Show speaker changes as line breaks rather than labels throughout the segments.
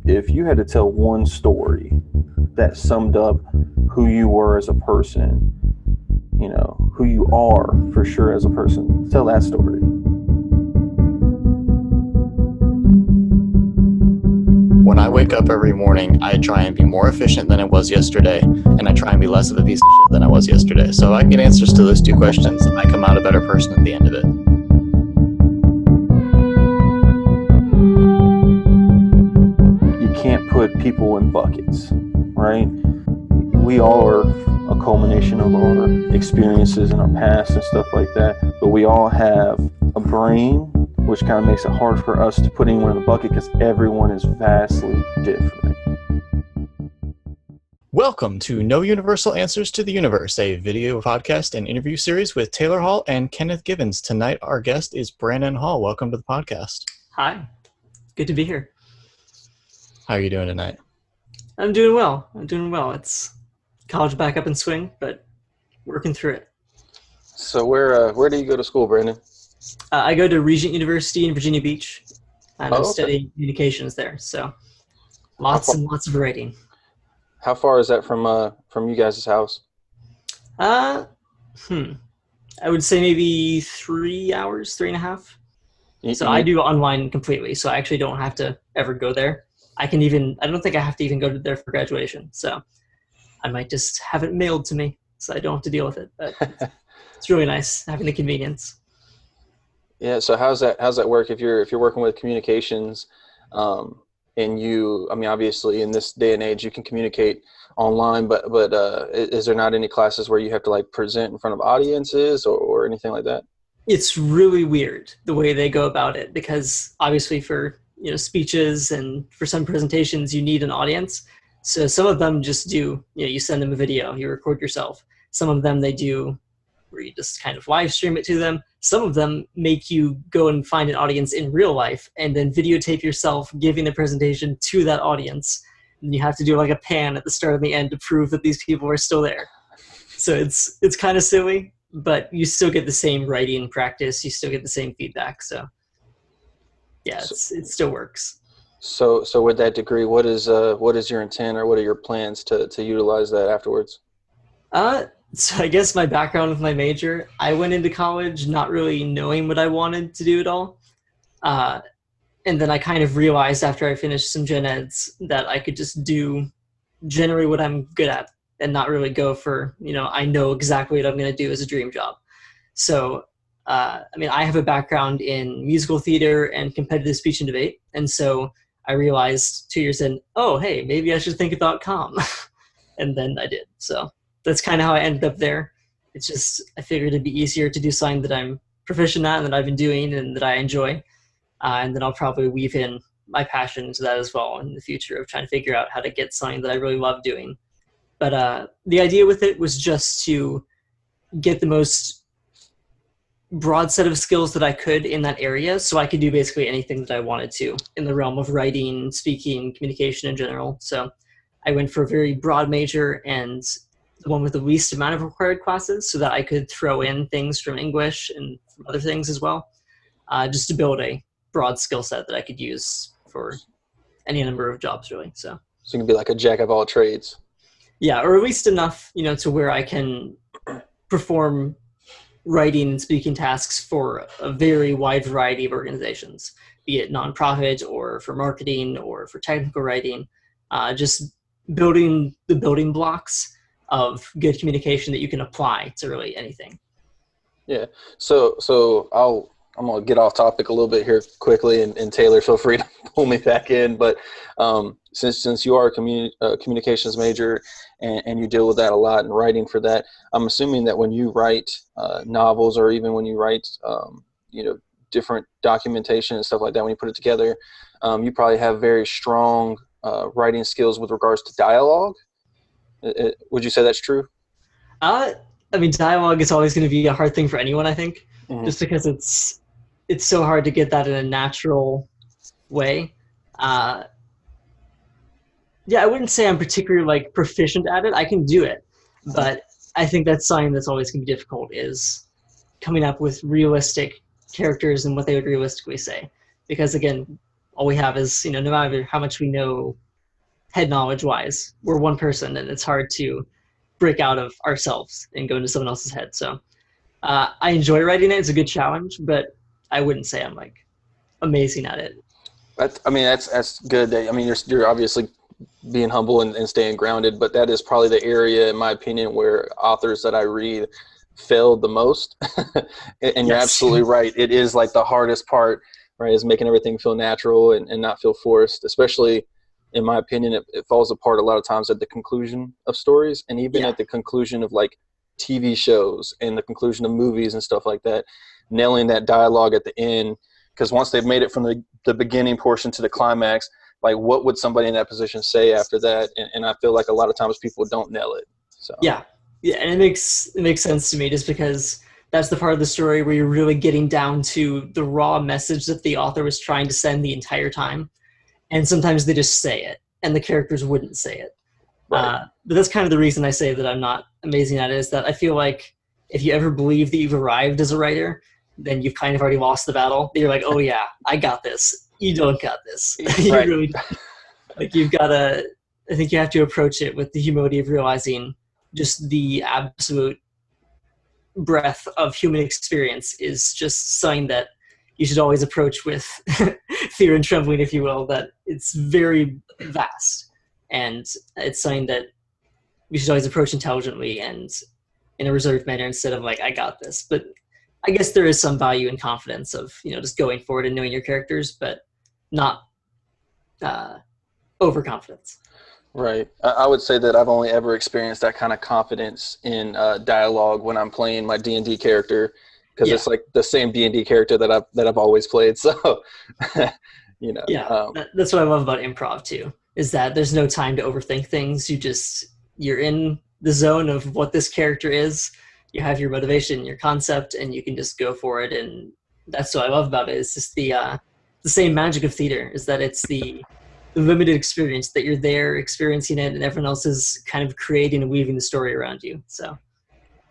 If you had to tell one story that summed up who you were as a person, you know, who you are for sure as a person, tell that story.
When I wake up every morning, I try and be more efficient than I was yesterday, and I try and be less of a piece of shit than I was yesterday. So if I can get answers to those two questions, I come out a better person at the end of it.
You can't put people in buckets, right? We all are a culmination of our experiences in our past and stuff like that, but we all have a brain, which kind of makes it hard for us to put anyone in a bucket because everyone is vastly different.
Welcome to No Universal Answers to the Universe, a video podcast and interview series with Taylor Hall and Kenneth Gibbons. Tonight, our guest is Brandon Hall. Welcome to the podcast.
Hi. Good to be here.
How are you doing tonight?
I'm doing well. It's college back up in swing, but working through it.
So where do you go to school, Brandon?
I go to Regent University in Virginia Beach, and I'm
okay.
studying communications there. So lots and lots of writing.
How far is that from you guys' house?
I would say maybe 3 hours, 3.5. So I do online completely, so I actually don't have to ever go there. I don't think I have to even go there for graduation. So I might just have it mailed to me so I don't have to deal with it. But it's really nice having the convenience.
Yeah. So how's that work if you're working with communications, and obviously in this day and age you can communicate online, but is there not any classes where you have to like present in front of audiences or anything like that? It's
really weird the way they go about it, because obviously for speeches and for some presentations you need an audience. So some of them just do, you send them a video, you record yourself. Some of them they do where you just kind of live stream it to them. Some of them make you go and find an audience in real life and then videotape yourself giving the presentation to that audience. And you have to do like a pan at the start and the end to prove that these people are still there. So it's kind of silly, but you still get the same writing practice. You still get the same feedback. So yeah, it still works.
So with that degree, what is your intent, or what are your plans to utilize that afterwards?
So I guess my background with my major, I went into college not really knowing what I wanted to do at all. And then I kind of realized after I finished some gen eds that I could just do generally what I'm good at and not really go for, I know exactly what I'm going to do as a dream job. So I have a background in musical theater and competitive speech and debate. And so I realized 2 years in, oh, hey, maybe I should think about comm. And then I did. So that's kind of how I ended up there. It's just, I figured it'd be easier to do something that I'm proficient at and that I've been doing and that I enjoy. And then I'll probably weave in my passion into that as well in the future of trying to figure out how to get something that I really love doing. But the idea with it was just to get the most broad set of skills that I could in that area, so I could do basically anything that I wanted to in the realm of writing, speaking, communication in general. So I went for a very broad major and the one with the least amount of required classes, so that I could throw in things from English and from other things as well, just to build a broad skill set that I could use for any number of jobs, really. So
you can be like a jack of all trades.
Yeah, or at least enough, to where I can perform writing and speaking tasks for a very wide variety of organizations, be it nonprofit or for marketing or for technical writing, just building the building blocks of good communication that you can apply to really anything.
Yeah. So I'm going to get off topic a little bit here quickly, and Taylor, feel free to pull me back in. But since you are a communications major and you deal with that a lot and writing for that, I'm assuming that when you write novels, or even when you write, different documentation and stuff like that, when you put it together, you probably have very strong writing skills with regards to dialogue. Would you say that's true?
Dialogue is always going to be a hard thing for anyone, I think, just because it's so hard to get that in a natural way. I wouldn't say I'm particularly proficient at it. I can do it, but I think that's something that's always going to be difficult, is coming up with realistic characters and what they would realistically say. Because again, all we have is, no matter how much we know head knowledge wise, we're one person, and it's hard to break out of ourselves and go into someone else's head. So I enjoy writing it. It's a good challenge, but I wouldn't say I'm like amazing at it.
That's good. You're obviously being humble and staying grounded, but that is probably the area, in my opinion, where authors that I read failed the most. And you're absolutely right. It is like the hardest part, right, is making everything feel natural and not feel forced. Especially, in my opinion, it falls apart a lot of times at the conclusion of stories, and even at the conclusion of like TV shows and the conclusion of movies and stuff like that. Nailing that dialogue at the end, because once they've made it from the beginning portion to the climax, like what would somebody in that position say after that? And I feel like a lot of times people don't nail it. So
yeah, and it makes sense to me, just because that's the part of the story where you're really getting down to the raw message that the author was trying to send the entire time. And sometimes they just say it, and the characters wouldn't say it. Right. But that's kind of the reason I say that I'm not amazing at it, is that I feel like if you ever believe that you've arrived as a writer, then you've kind of already lost the battle. You're like, oh yeah, I got this. You don't got this. You
right.
really, like, you've got to, I think you have to approach it with the humility of realizing just the absolute breadth of human experience is just something that you should always approach with fear and trembling, if you will, that it's very vast. And it's something that you should always approach intelligently and in a reserved manner, instead of like, I got this. But I guess there is some value in confidence of, just going forward and knowing your characters, but not overconfidence.
Right. I would say that I've only ever experienced that kind of confidence in dialogue when I'm playing my D&D character, because it's like the same D&D character that I've always played. So,
that's what I love about improv too, is that there's no time to overthink things. You're in the zone of what this character is. You have your motivation, your concept, and you can just go for it. And that's what I love about it. It's just the same magic of theater, is that it's the limited experience, that you're there experiencing it, and everyone else is kind of creating and weaving the story around you. So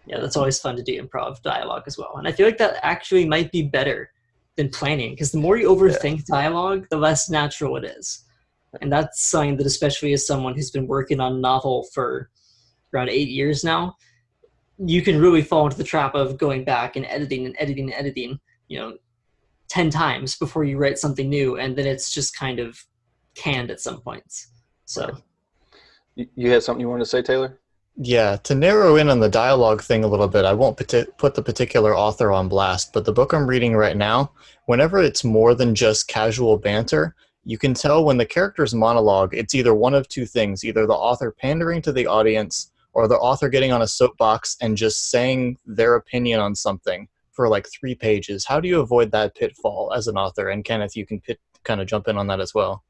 yeah, that's always fun to do improv dialogue as well. And I feel like that actually might be better than planning, because the more you overthink dialogue, the less natural it is. And that's something that, especially as someone who's been working on a novel for around 8 years now, you can really fall into the trap of going back and editing 10 times before you write something new, and then it's just kind of canned at some points. So
you had something you wanted to say, Taylor?
Yeah, to narrow in on the dialogue thing a little bit, I won't put the particular author on blast, but the book I'm reading right now, whenever it's more than just casual banter, you can tell when the character's monologue, it's either one of two things: either the author pandering to the audience, or the author getting on a soapbox and just saying their opinion on something for like 3 pages. How do you avoid that pitfall as an author? And Kenneth, you can kind of jump in on that as well.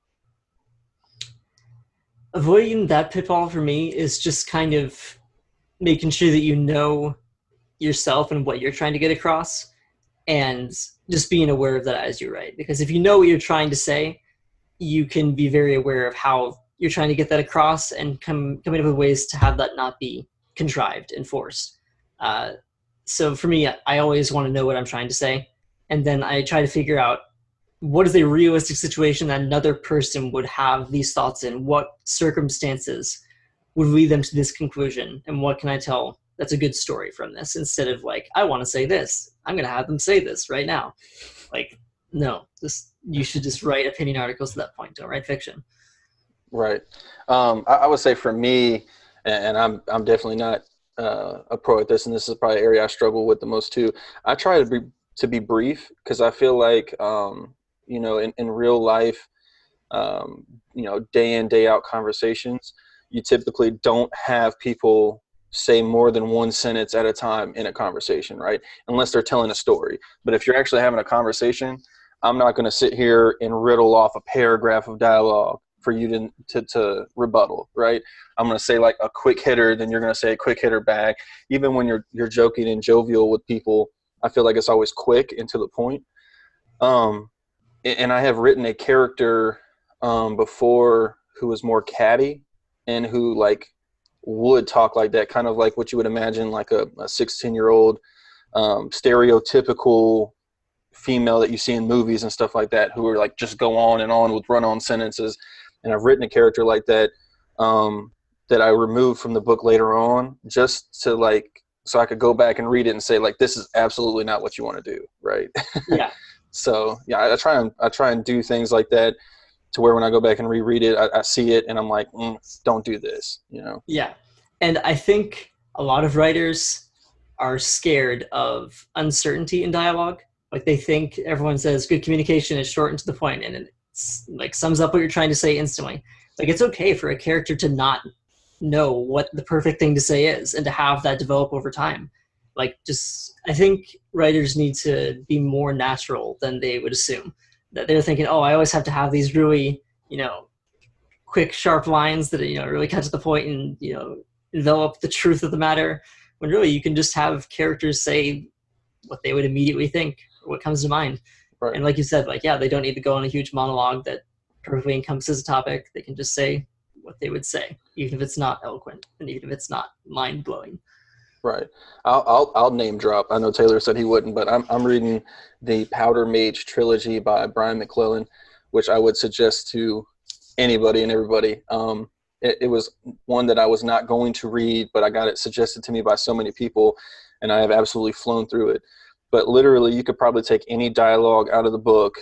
Avoiding that pitfall for me is just kind of making sure that you know yourself and what you're trying to get across, and just being aware of that as you write. Because if you know what you're trying to say, you can be very aware of how you're trying to get that across, and coming up with ways to have that not be contrived and forced. So for me, I always want to know what I'm trying to say, and then I try to figure out what is a realistic situation that another person would have these thoughts in, what circumstances would lead them to this conclusion, and what can I tell that's a good story from this, instead of like, I want to say this, I'm going to have them say this right now. Like, no, you should just write opinion articles at that point. Don't write fiction.
Right. I would say for me, and I'm definitely not a pro at this, and this is probably an area I struggle with the most too. I try to be brief, because I feel like in real life, day in, day out conversations, you typically don't have people say more than one sentence at a time in a conversation, right? Unless they're telling a story. But if you're actually having a conversation, I'm not going to sit here and riddle off a paragraph of dialogue for you to rebuttal, right? I'm going to say like a quick hitter, then you're going to say a quick hitter back. Even when you're joking and jovial with people, I feel like it's always quick and to the point. And I have written a character before who was more catty, and who like would talk like that, kind of like what you would imagine like a 16-year-old stereotypical female that you see in movies and stuff like that, who are like just go on with run-on sentences. And I've written a character like that that I removed from the book later on, just to like, so I could go back and read it and say like, this is absolutely not what you want to do, right?
Yeah.
So yeah, I try and do things like that to where when I go back and reread it, I see it and I'm like, don't do this, you know?
Yeah. And I think a lot of writers are scared of uncertainty in dialogue. Like they think everyone says good communication is short and to the point, and it's like sums up what you're trying to say instantly. Like it's okay for a character to not know what the perfect thing to say is and to have that develop over time. Like just, I think writers need to be more natural than they would assume. That they're thinking, oh, I always have to have these really, quick, sharp lines that, really cut to the point and, envelop the truth of the matter. When really you can just have characters say what they would immediately think, or what comes to mind.
Right.
And like you said, like, yeah, they don't need to go on a huge monologue that perfectly encompasses a topic. They can just say what they would say, even if it's not eloquent and even if it's not mind-blowing.
Right. I'll name drop. I know Taylor said he wouldn't, but I'm reading the Powder Mage trilogy by Brian McClellan, which I would suggest to anybody and everybody. It was one that I was not going to read, but I got it suggested to me by so many people, and I have absolutely flown through it. But literally, you could probably take any dialogue out of the book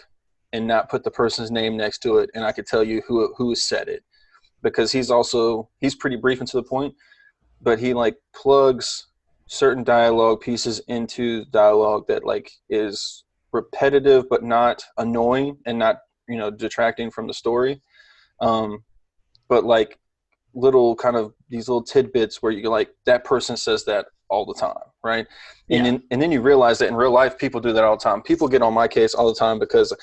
and not put the person's name next to it, and I could tell you who said it, because he's pretty brief and to the point, but he like plugs certain dialogue pieces into dialogue that like is repetitive but not annoying and not detracting from the story, but like little kind of these little tidbits where you're like, that person says that all the time, right?
Yeah.
And then you realize that in real life people do that all the time. People get on my case all the time because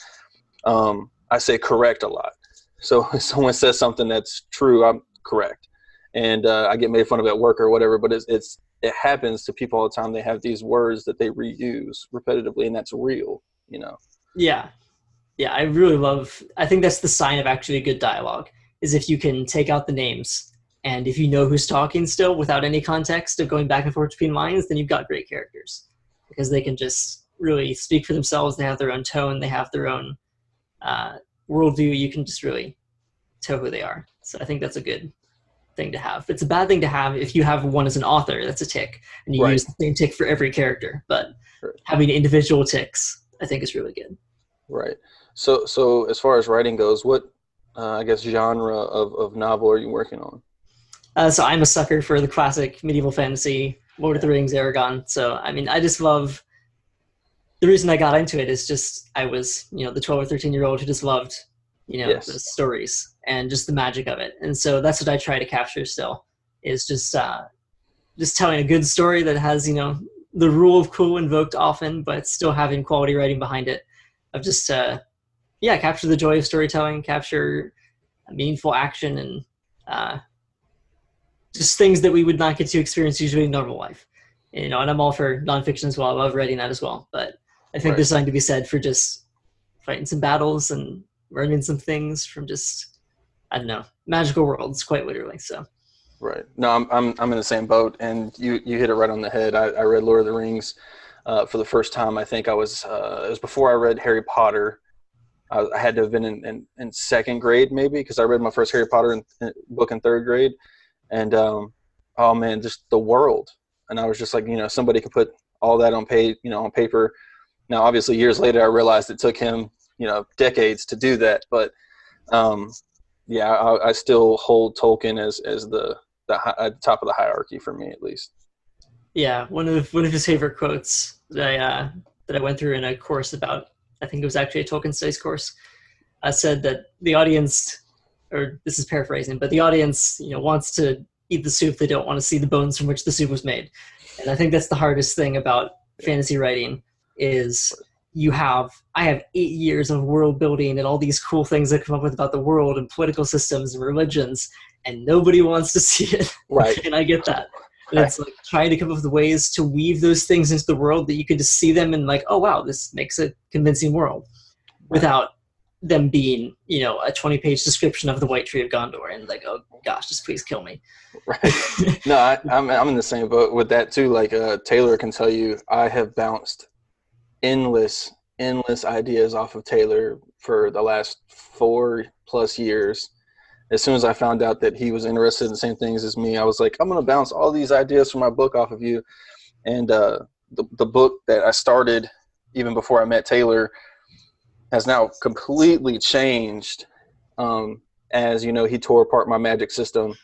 I say correct a lot. So if someone says something that's true, I'm correct, and I get made fun of at work or whatever, but it happens to people all the time. They have these words that they reuse repetitively, and that's real,
Yeah. Yeah, I think that's the sign of actually good dialogue, is if you can take out the names, and if you know who's talking still without any context of going back and forth between lines, then you've got great characters, because they can just really speak for themselves. They have their own tone. They have their own worldview. You can just really tell who they are. So I think that's a good thing to have. It's a bad thing to have if you have one as an author. That's a tick, and you use the same tick for every character. But having individual ticks, I think, is really good.
Right. So as far as writing goes, what I guess genre of novel are you working on?
So I'm a sucker for the classic medieval fantasy, Lord of the Rings, Aragon. So I mean, I just love. The reason I got into it is just I was the 12 or 13-year-old who just loved the stories and just the magic of it. And so that's what I try to capture still, is just telling a good story that has, the rule of cool invoked often, but still having quality writing behind it, of just, capture the joy of storytelling, capture meaningful action, and just things that we would not get to experience usually in normal life. And I'm all for nonfiction as well. I love writing that as well. But I think there's something to be said for just fighting some battles and learning some things from just, I don't know, magical worlds, quite literally. So,
right. No, I'm in the same boat, and you hit it right on the head. I read Lord of the Rings for the first time. I think it was before I read Harry Potter. I had to have been in second grade maybe, because I read my first Harry Potter book in third grade, and oh man, just the world. And I was just like, somebody could put all that on paper. Now, obviously, years later, I realized it took him decades to do that, but I still hold Tolkien as the at the top of the hierarchy for me, at least.
Yeah, one of his favorite quotes that I went through in a course about, I think it was actually a Tolkien studies course, said that the audience, or this is paraphrasing, but the audience wants to eat the soup. They don't want to see the bones from which the soup was made. And I think that's the hardest thing about fantasy writing, is I have 8 years of world building and all these cool things that come up with about the world and political systems and religions, and nobody wants to see it.
Right.
And I get that. And it's like trying to come up with ways to weave those things into the world that you can just see them and like, oh wow, this makes a convincing world, without them being, you know, a 20-page description of the White Tree of Gondor, and like, oh gosh, just please kill me.
Right. No, I'm in the same boat with that too. Like Taylor can tell you, I have bounced endless ideas off of Taylor for the last 4+ years. As soon as I found out that he was interested in the same things as me, I was like, I'm gonna bounce all these ideas from my book off of you. And the book that I started even before I met Taylor has now completely changed. As you know, he tore apart my magic system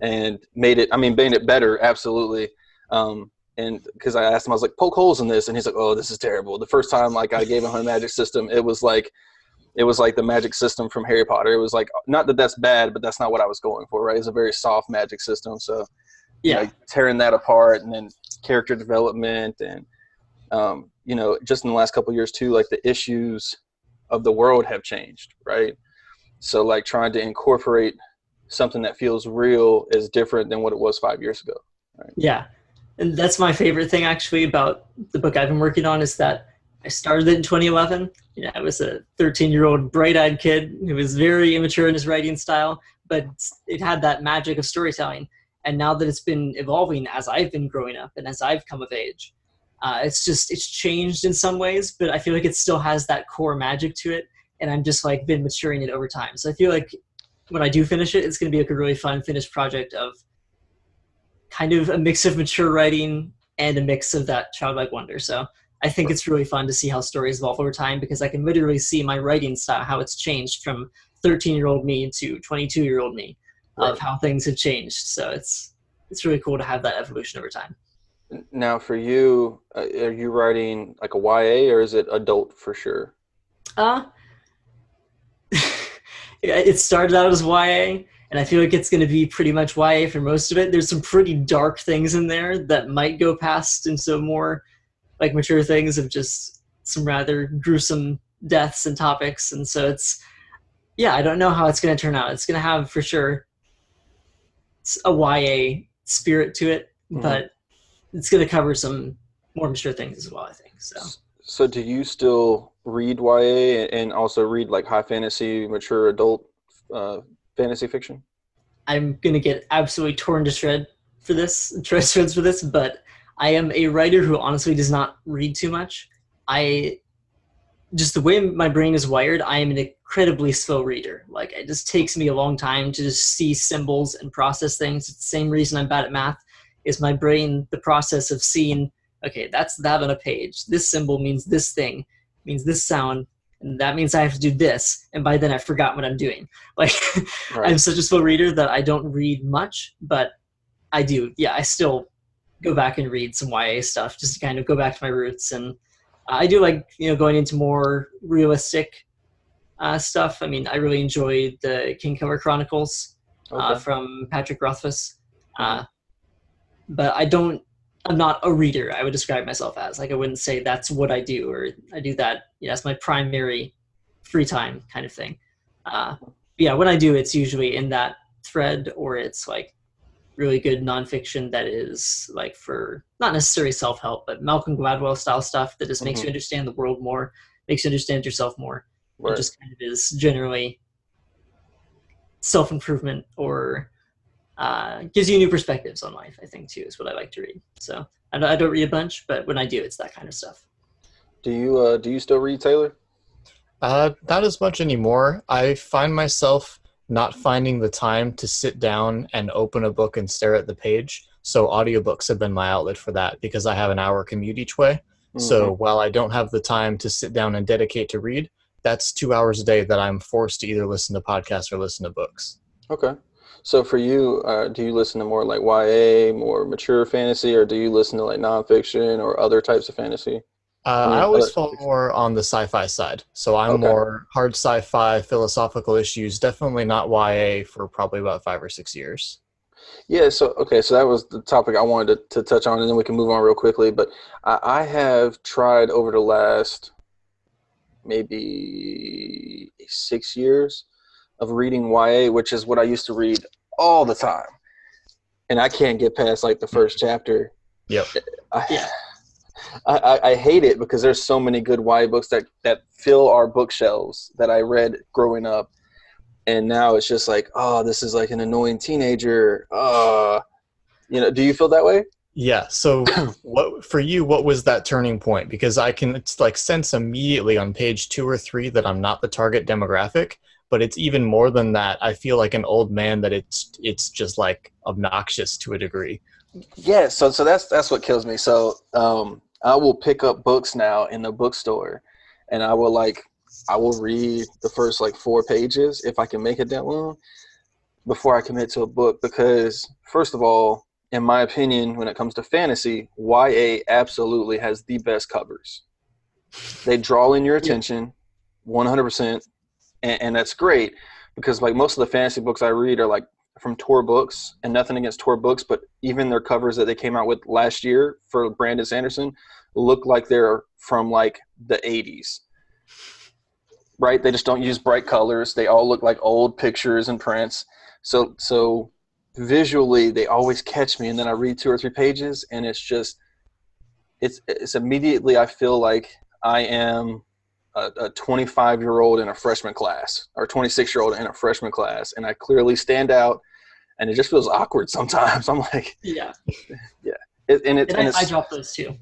and made it better, absolutely. And because I asked him, I was like, poke holes in this, and he's like, oh, this is terrible. The first time like I gave him a magic system, it was like the magic system from Harry Potter. It was like, not that that's bad, but that's not what I was going for, right? It's a very soft magic system. So
Yeah.
you know, tearing that apart, and then character development, and you know, just in the last couple of years too, like the issues of the world have changed, right? So like trying to incorporate something that feels real is different than what it was 5 years ago. Right?
Yeah. And that's my favorite thing actually about the book I've been working on, is that I started it in 2011. You know, I was a 13-year-old bright-eyed kid who was very immature in his writing style, but it had that magic of storytelling. And now that it's been evolving as I've been growing up and as I've come of age, it's changed in some ways, but I feel like it still has that core magic to it. And I'm just like been maturing it over time. So I feel like when I do finish it, it's going to be like a really fun finished project of kind of a mix of mature writing and a mix of that childlike wonder. So I think it's really fun to see how stories evolve over time, because I can literally see my writing style, how it's changed from 13-year-old me to 22-year-old me, of how things have changed. So it's really cool to have that evolution over time.
Now for you, are you writing like a YA, or is it adult for sure?
It started out as YA, and I feel like it's going to be pretty much YA for most of it. There's some pretty dark things in there that might go past into more like mature things of just some rather gruesome deaths and topics. And so I don't know how it's going to turn out. It's going to have for sure a YA spirit to it, but it's going to cover some more mature things as well, I think.
So do you still read YA and also read like high fantasy, mature adult fantasy fiction?
I'm going to get absolutely torn to shreds for this, but I am a writer who honestly does not read too much. Just the way my brain is wired, I am an incredibly slow reader. Like, it just takes me a long time to just see symbols and process things. It's the same reason I'm bad at math, is my brain, the process of seeing, okay, that's that on a page. This symbol means this thing, means this sound, and that means I have to do this. And by then I've forgotten what I'm doing. Like,
Right.
I'm such a slow reader that I don't read much, but I do. Yeah, I still go back and read some YA stuff just to kind of go back to my roots. And I do like, going into more realistic stuff. I mean, I really enjoyed the Kingcomer Chronicles from Patrick Rothfuss. But I'm not a reader, I would describe myself as. Like, I wouldn't say that's what I do, or I do that, that's my primary free time kind of thing. Yeah, when I do, it's usually in that thread, or it's like really good nonfiction that is like for not necessarily self-help, but Malcolm Gladwell style stuff that just makes you understand the world more, makes you understand yourself more.
Right.
It just kind of is generally self-improvement, or gives you new perspectives on life, I think, too, is what I like to read. So I don't read a bunch, but when I do, it's that kind of stuff.
Do you still read, Taylor?
Not as much anymore. I find myself not finding the time to sit down and open a book and stare at the page. So audiobooks have been my outlet for that, because I have an hour commute each way. So while I don't have the time to sit down and dedicate to read, that's 2 hours a day that I'm forced to either listen to podcasts or listen to books.
Okay. So for you, do you listen to more like YA, more mature fantasy, or do you listen to like nonfiction or other types of fantasy?
I always fall more on the sci-fi side. So I'm more hard sci-fi, philosophical issues, definitely not YA for probably about 5 or 6 years.
Yeah, so that was the topic I wanted to touch on, and then we can move on real quickly. But I have tried over the last maybe 6 years of reading YA, which is what I used to read all the time. And I can't get past like the first chapter.
Yep.
I hate it because there's so many good YA books that fill our bookshelves that I read growing up, and now it's just like, oh, this is like an annoying teenager. Do you feel that way?
Yeah. So, what for you? What was that turning point? Because it's like sense immediately on page 2 or 3 that I'm not the target demographic, but it's even more than that. I feel like an old man that it's just like obnoxious to a degree.
Yeah. So that's what kills me. So I will pick up books now in the bookstore, and I will read the first like 4 pages if I can make it that long before I commit to a book, because first of all, in my opinion, when it comes to fantasy, YA absolutely has the best covers. They draw in your attention 100%, and that's great, because like most of the fantasy books I read are like from Tor Books, and nothing against Tor Books, but even their covers that they came out with last year for Brandon Sanderson look like they're from like the 80s. Right? They just don't use bright colors. They all look like old pictures and prints. So visually they always catch me, and then I read 2 or 3 pages and it's immediately I feel like I am a 25-year-old in a freshman class, or 26-year-old in a freshman class, and I clearly stand out, and it just feels awkward sometimes. I'm like,
Yeah.
I
drop those too.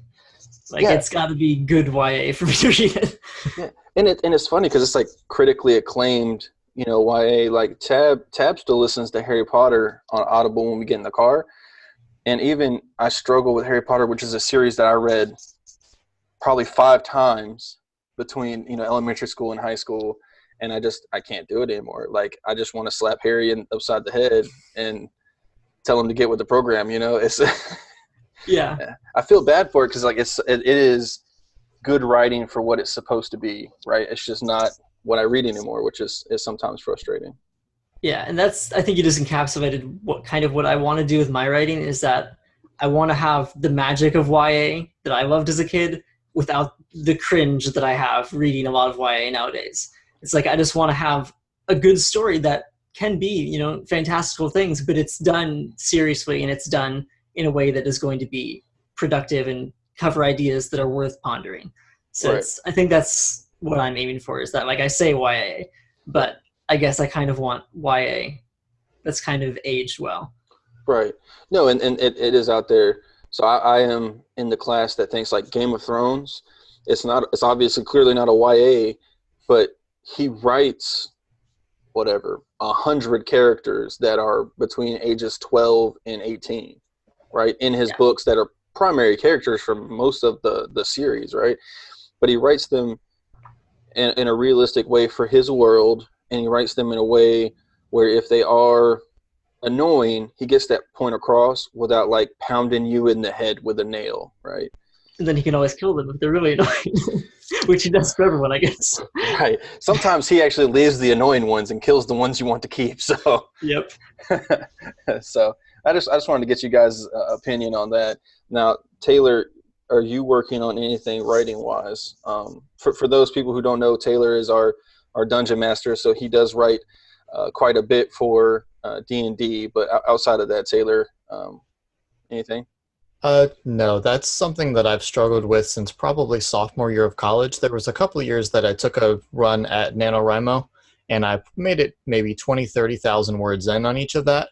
Like, it's got to be good YA for me to read it.
Yeah, and it's funny because it's like critically acclaimed, YA. Like Tab still listens to Harry Potter on Audible when we get in the car, and even I struggle with Harry Potter, which is a series that I read probably 5 times between elementary school and high school, and I can't do it anymore. Like, I just want to slap Harry upside the head and tell him to get with the program. It's
Yeah.
I feel bad for it because like it is good writing for what it's supposed to be, right? It's just not what I read anymore, which is sometimes frustrating.
Yeah, and I think you just encapsulated what I want to do with my writing, is that I want to have the magic of YA that I loved as a kid without the cringe that I have reading a lot of YA nowadays. It's like I just want to have a good story that can be, fantastical things, but it's done seriously and it's done in a way that is going to be productive and cover ideas that are worth pondering. So
Right.
I think that's what I'm aiming for, is that, like, I say YA, but I guess I kind of want YA that's kind of aged well.
Right. No, and it is out there. So I am in the class that thinks like Game of Thrones. It's obviously clearly not a YA, but he writes 100 characters that are between ages 12 and 18, right? In his books that are primary characters for most of the series, right? But he writes them in a realistic way for his world, and he writes them in a way where if they are annoying, he gets that point across without like pounding you in the head with a nail, right?
And then he can always kill them if they're really annoying, which he does for everyone, I guess.
Right. Sometimes he actually leaves the annoying ones and kills the ones you want to keep. So
Yep.
So I just wanted to get you guys' opinion on that. Now, Taylor, are you working on anything writing wise? For those people who don't know, Taylor is our dungeon master, so he does write quite a bit for D&D. But outside of that, Taylor, anything?
No, that's something that I've struggled with since probably sophomore year of college. There was a couple of years that I took a run at NaNoWriMo, and I made it maybe 20, 30,000 words in on each of that.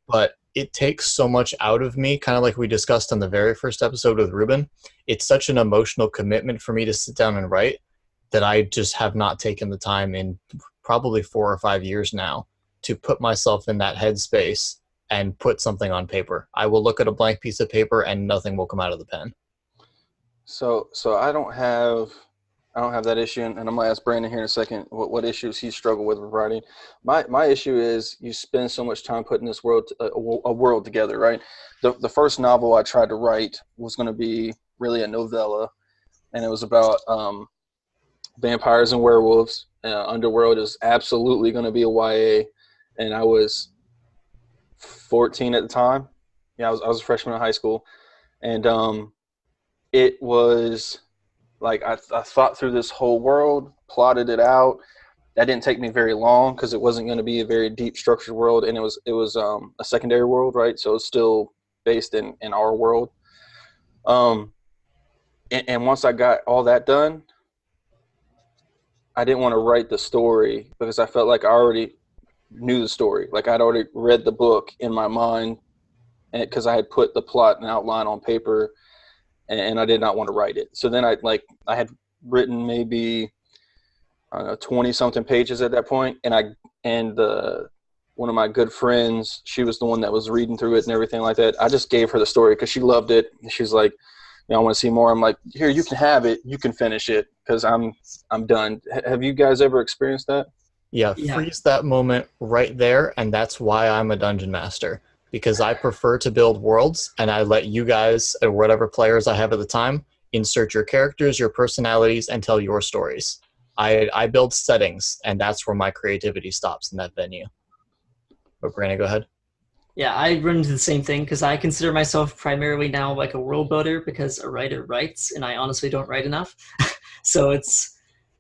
But it takes so much out of me, kind of like we discussed on the very first episode with Ruben. It's such an emotional commitment for me to sit down and write that I just have not taken the time in probably 4 or 5 years now to put myself in that headspace and put something on paper. I will look at a blank piece of paper and nothing will come out of the pen.
So I don't have that issue, and I'm gonna ask Brandon here in a second what issues he struggled with writing. My issue is you spend so much time putting this world a world together, right? The first novel I tried to write was going to be really a novella, and it was about vampires and werewolves. Underworld is absolutely going to be a YA, and I was 14 at the time. Yeah, I was a freshman in high school, and it was like I thought through this whole world, plotted it out. That didn't take me very long because it wasn't going to be a very deep structured world, and it was a secondary world, right? So it's still based in our world. and once I got all that done, I didn't want to write the story because I felt like I already knew the story. Like I'd already read the book in my mind, and because I had put the plot and outline on paper, and I did not want to write it. So then I had written maybe, I don't know, 20 something pages at that point, and one of my good friends, she was the one that was reading through it and everything like that. I just gave her the story because she loved it. She's like, I want to see more. I'm like, here, you can have it. You can finish it because I'm done. Have you guys ever experienced that?
Yeah, freeze that moment right there, and that's why I'm a dungeon master. Because I prefer to build worlds, and I let you guys, or whatever players I have at the time, insert your characters, your personalities, and tell your stories. I build settings, and that's where my creativity stops in that venue. But Brandon, go ahead.
Yeah, I run into the same thing because I consider myself primarily now like a world builder because a writer writes, and I honestly don't write enough. So it's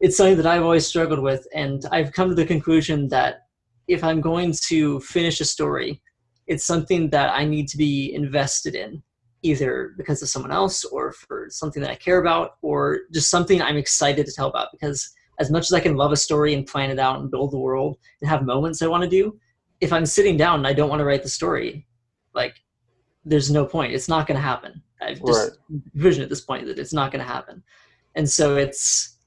something that I've always struggled with, and I've come to the conclusion that if I'm going to finish a story, it's something that I need to be invested in, either because of someone else or for something that I care about, or just something I'm excited to tell about. Because as much as I can love a story and plan it out and build the world and have moments I want to do, if I'm sitting down and I don't want to write the story, like, there's no point. It's not going to happen. I've just vision at this point that it's not going to happen. And so it's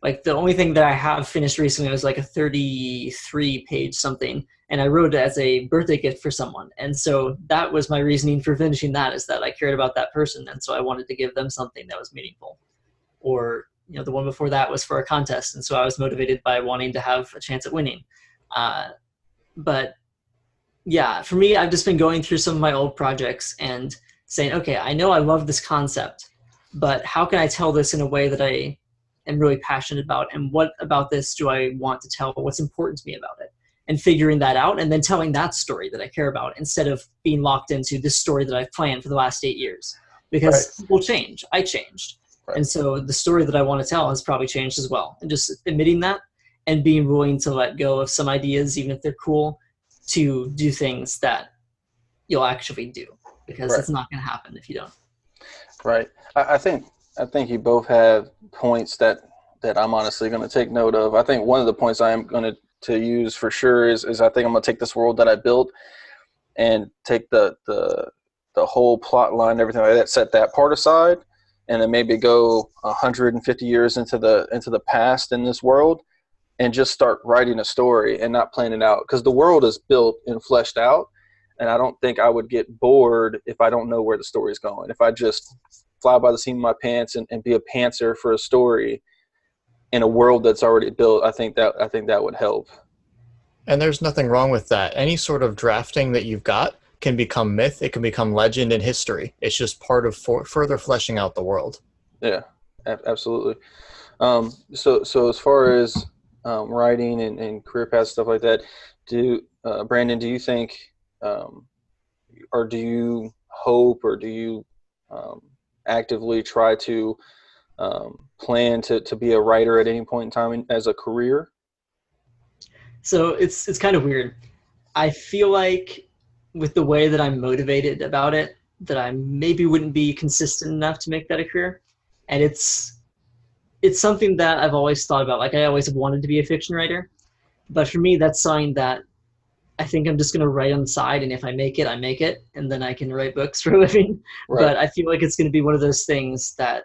like the only thing that I have finished recently was like a 33-page something, and I wrote it as a birthday gift for someone. And so that was my reasoning for finishing that, is that I cared about that person, and so I wanted to give them something that was meaningful. Or, the one before that was for a contest, and so I was motivated by wanting to have a chance at winning. But yeah, for me, I've just been going through some of my old projects and saying, okay, I know I love this concept, but how can I tell this in a way that I am really passionate about, and what about this do I want to tell? What's important to me about it? And figuring that out, and then telling that story that I care about, instead of being locked into this story that I've planned for the last 8 years. Because people change. I changed. And so the story that I want to tell has probably changed as well. And just admitting that and being willing to let go of some ideas, even if they're cool, to do things that you'll actually do. Because it's not going to happen if you don't.
Right. I think you both have points that I'm honestly going to take note of. I think one of the points I am going to use for sure is I think I'm going to take this world that I built and take the whole plot line, everything like that, set that part aside, and then maybe go 150 years into the past in this world and just start writing a story and not planning it out, because the world is built and fleshed out. And I don't think I would get bored if I don't know where the story's going. If I just fly by the seat of my pants and be a pantser for a story in a world that's already built, I think that would help.
And there's nothing wrong with that. Any sort of drafting that you've got can become myth. It can become legend and history. It's just part of further fleshing out the world.
Yeah, absolutely. So as far as writing and career paths, stuff like that, Brandon, do you think, or do you hope, or do you actively try to plan to be a writer at any point in time as a career?
So it's kind of weird. I feel like with the way that I'm motivated about it, that I maybe wouldn't be consistent enough to make that a career. And it's something that I've always thought about. Like, I always have wanted to be a fiction writer. But for me, that's something that I think I'm just going to write on the side, and if I make it, I make it, and then I can write books for a living. Right. But I feel like it's going to be one of those things that,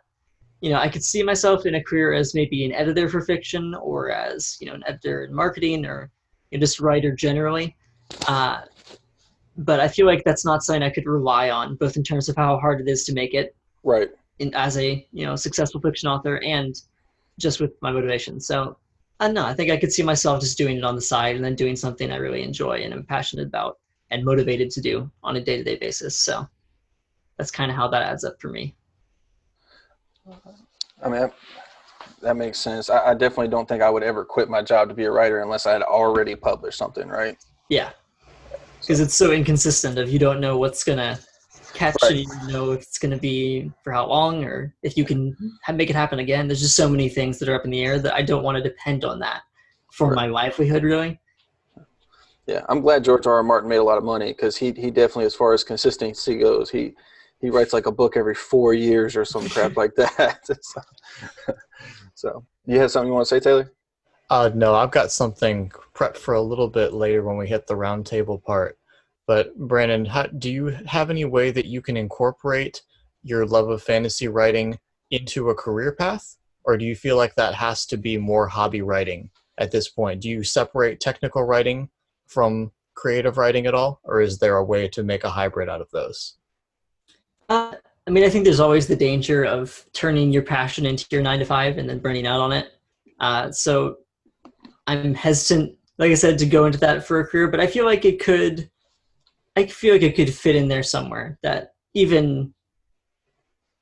I could see myself in a career as maybe an editor for fiction, or as, an editor in marketing, or just writer generally. But I feel like that's not something I could rely on, both in terms of how hard it is to make it,
right,
as a successful fiction author, and just with my motivation. So I don't know. I think I could see myself just doing it on the side, and then doing something I really enjoy and am passionate about and motivated to do on a day-to-day basis. So that's kind of how that adds up for me.
I mean, that makes sense. I definitely don't think I would ever quit my job to be a writer unless I had already published something, right?
Yeah. Because it's so inconsistent. If you don't know what's going to catch, and you don't know if it's going to be for how long, or if you can make it happen again. There's just so many things that are up in the air that I don't want to depend on that for my livelihood, really.
Yeah, I'm glad George R. R. Martin made a lot of money, because he definitely, as far as consistency goes, he he writes like a book every 4 years or some crap like that. So you have something you want to say, Taylor?
No, I've got something prepped for a little bit later when we hit the roundtable part. But Brandon, do you have any way that you can incorporate your love of fantasy writing into a career path? Or do you feel like that has to be more hobby writing at this point? Do you separate technical writing from creative writing at all? Or is there a way to make a hybrid out of those?
I mean, I think there's always the danger of turning your passion into your 9 to 5 and then burning out on it. So I'm hesitant, like I said, to go into that for a career, but I feel like it could fit in there somewhere. That even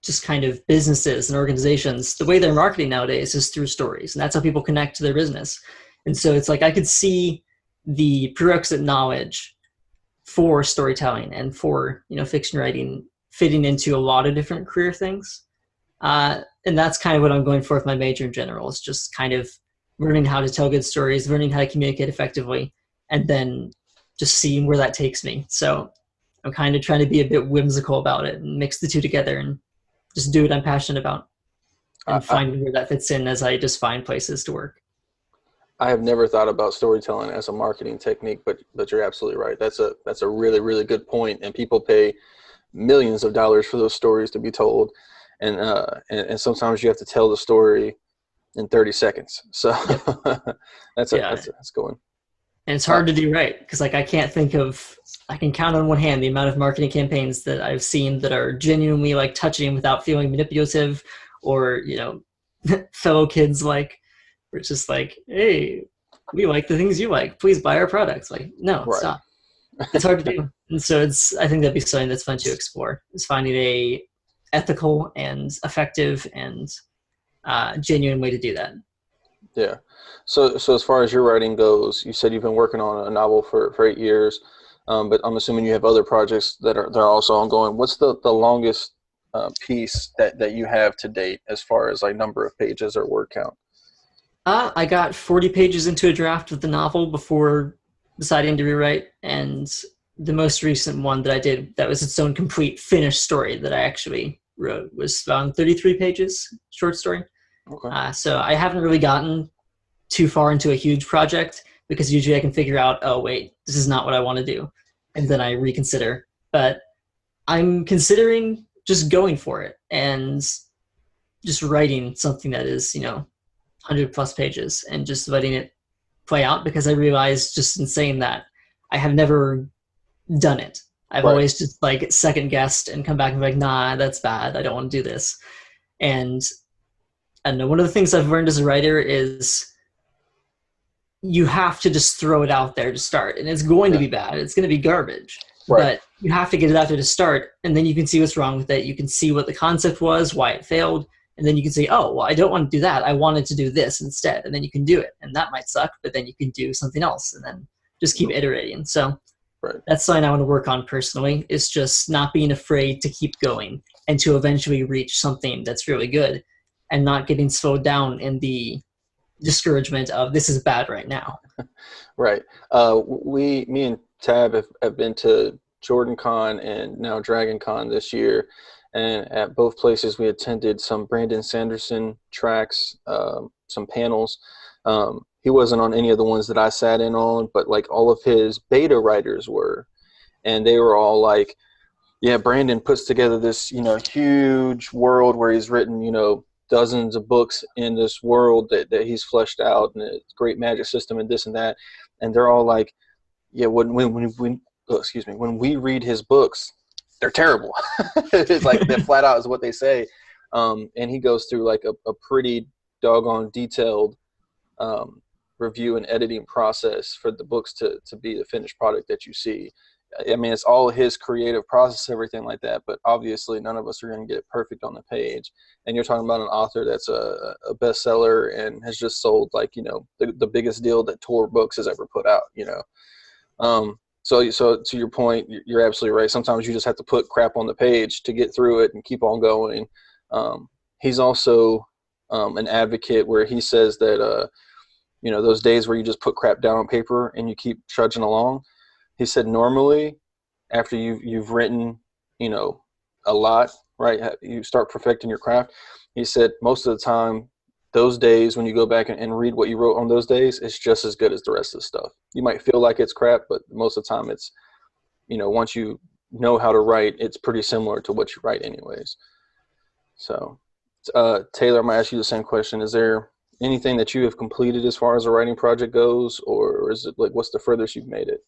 just kind of businesses and organizations, the way they're marketing nowadays is through stories, and that's how people connect to their business. And so it's like I could see the prerequisite knowledge for storytelling and for fiction writing fitting into a lot of different career things. And that's kind of what I'm going for with my major in general. Is just kind of learning how to tell good stories, learning how to communicate effectively, and then just seeing where that takes me. So I'm kind of trying to be a bit whimsical about it and mix the two together and just do what I'm passionate about and finding where that fits in as I just find places to work.
I have never thought about storytelling as a marketing technique, but you're absolutely right. That's a really, really good point, and people pay millions of dollars for those stories to be told, and sometimes you have to tell the story in 30 seconds. So that's going.
And it's hard to do right because I can count on one hand the amount of marketing campaigns that I've seen that are genuinely touching without feeling manipulative or fellow kids we're just hey, we like the things you like, please buy our products. No,
right.
Stop. It's hard to do. And so I think that'd be something that's fun to explore, is finding a ethical and effective and genuine way to do that.
Yeah. So as far as your writing goes, you said you've been working on a novel for 8 years, but I'm assuming you have other projects that are also ongoing. What's the longest piece that you have to date as far as number of pages or word count?
I got 40 pages into a draft of the novel before deciding to rewrite, and the most recent one that I did that was its own complete finished story that I actually wrote was around 33 pages, short story.
Okay.
So I haven't really gotten too far into a huge project because usually I can figure out, oh wait, this is not what I want to do, and then I reconsider. But I'm considering just going for it and just writing something that is 100 plus pages and just letting it play out, because I realized just in saying that I have never done it. I've always just second guessed and come back and be nah, that's bad, I don't want to do this. And I don't know, one of the things I've learned as a writer is you have to just throw it out there to start, and it's going to be bad, it's going to be garbage, but you have to get it out there to start, and then you can see what's wrong with it, you can see what the concept was, why it failed, and then you can say, oh, well, I don't want to do that, I wanted to do this instead, and then you can do it, and that might suck, but then you can do something else, and then just keep iterating. So that's something I want to work on personally, is just not being afraid to keep going and to eventually reach something that's really good, and not getting slowed down in the discouragement of this is bad right now.
Right. Me and Tab have been to Jordan Con and now Dragon Con this year. And at both places, we attended some Brandon Sanderson tracks, some panels. He wasn't on any of the ones that I sat in on, but all of his beta writers were. And they were all yeah, Brandon puts together this, huge world where he's written, dozens of books in this world that he's fleshed out, and a great magic system and this and that. And they're all yeah, when we read his books, they're terrible. It's that flat out is what they say. And he goes through a pretty doggone detailed review and editing process for the books to be the finished product that you see. I mean, it's all his creative process, everything like that, but obviously none of us are going to get it perfect on the page. And you're talking about an author that's a bestseller and has just sold the biggest deal that Tor Books has ever put out, So to your point, you're absolutely right. Sometimes you just have to put crap on the page to get through it and keep on going. He's also an advocate where he says that, those days where you just put crap down on paper and you keep trudging along, he said normally after you've written, a lot, right? You start perfecting your craft. He said most of the time, those days when you go back and read what you wrote on those days, it's just as good as the rest of the stuff. You might feel like it's crap, but most of the time it's, once you know how to write, it's pretty similar to what you write anyways. So, Taylor, I'm gonna ask you the same question. Is there anything that you have completed as far as a writing project goes, or is it like, what's the furthest you've made it?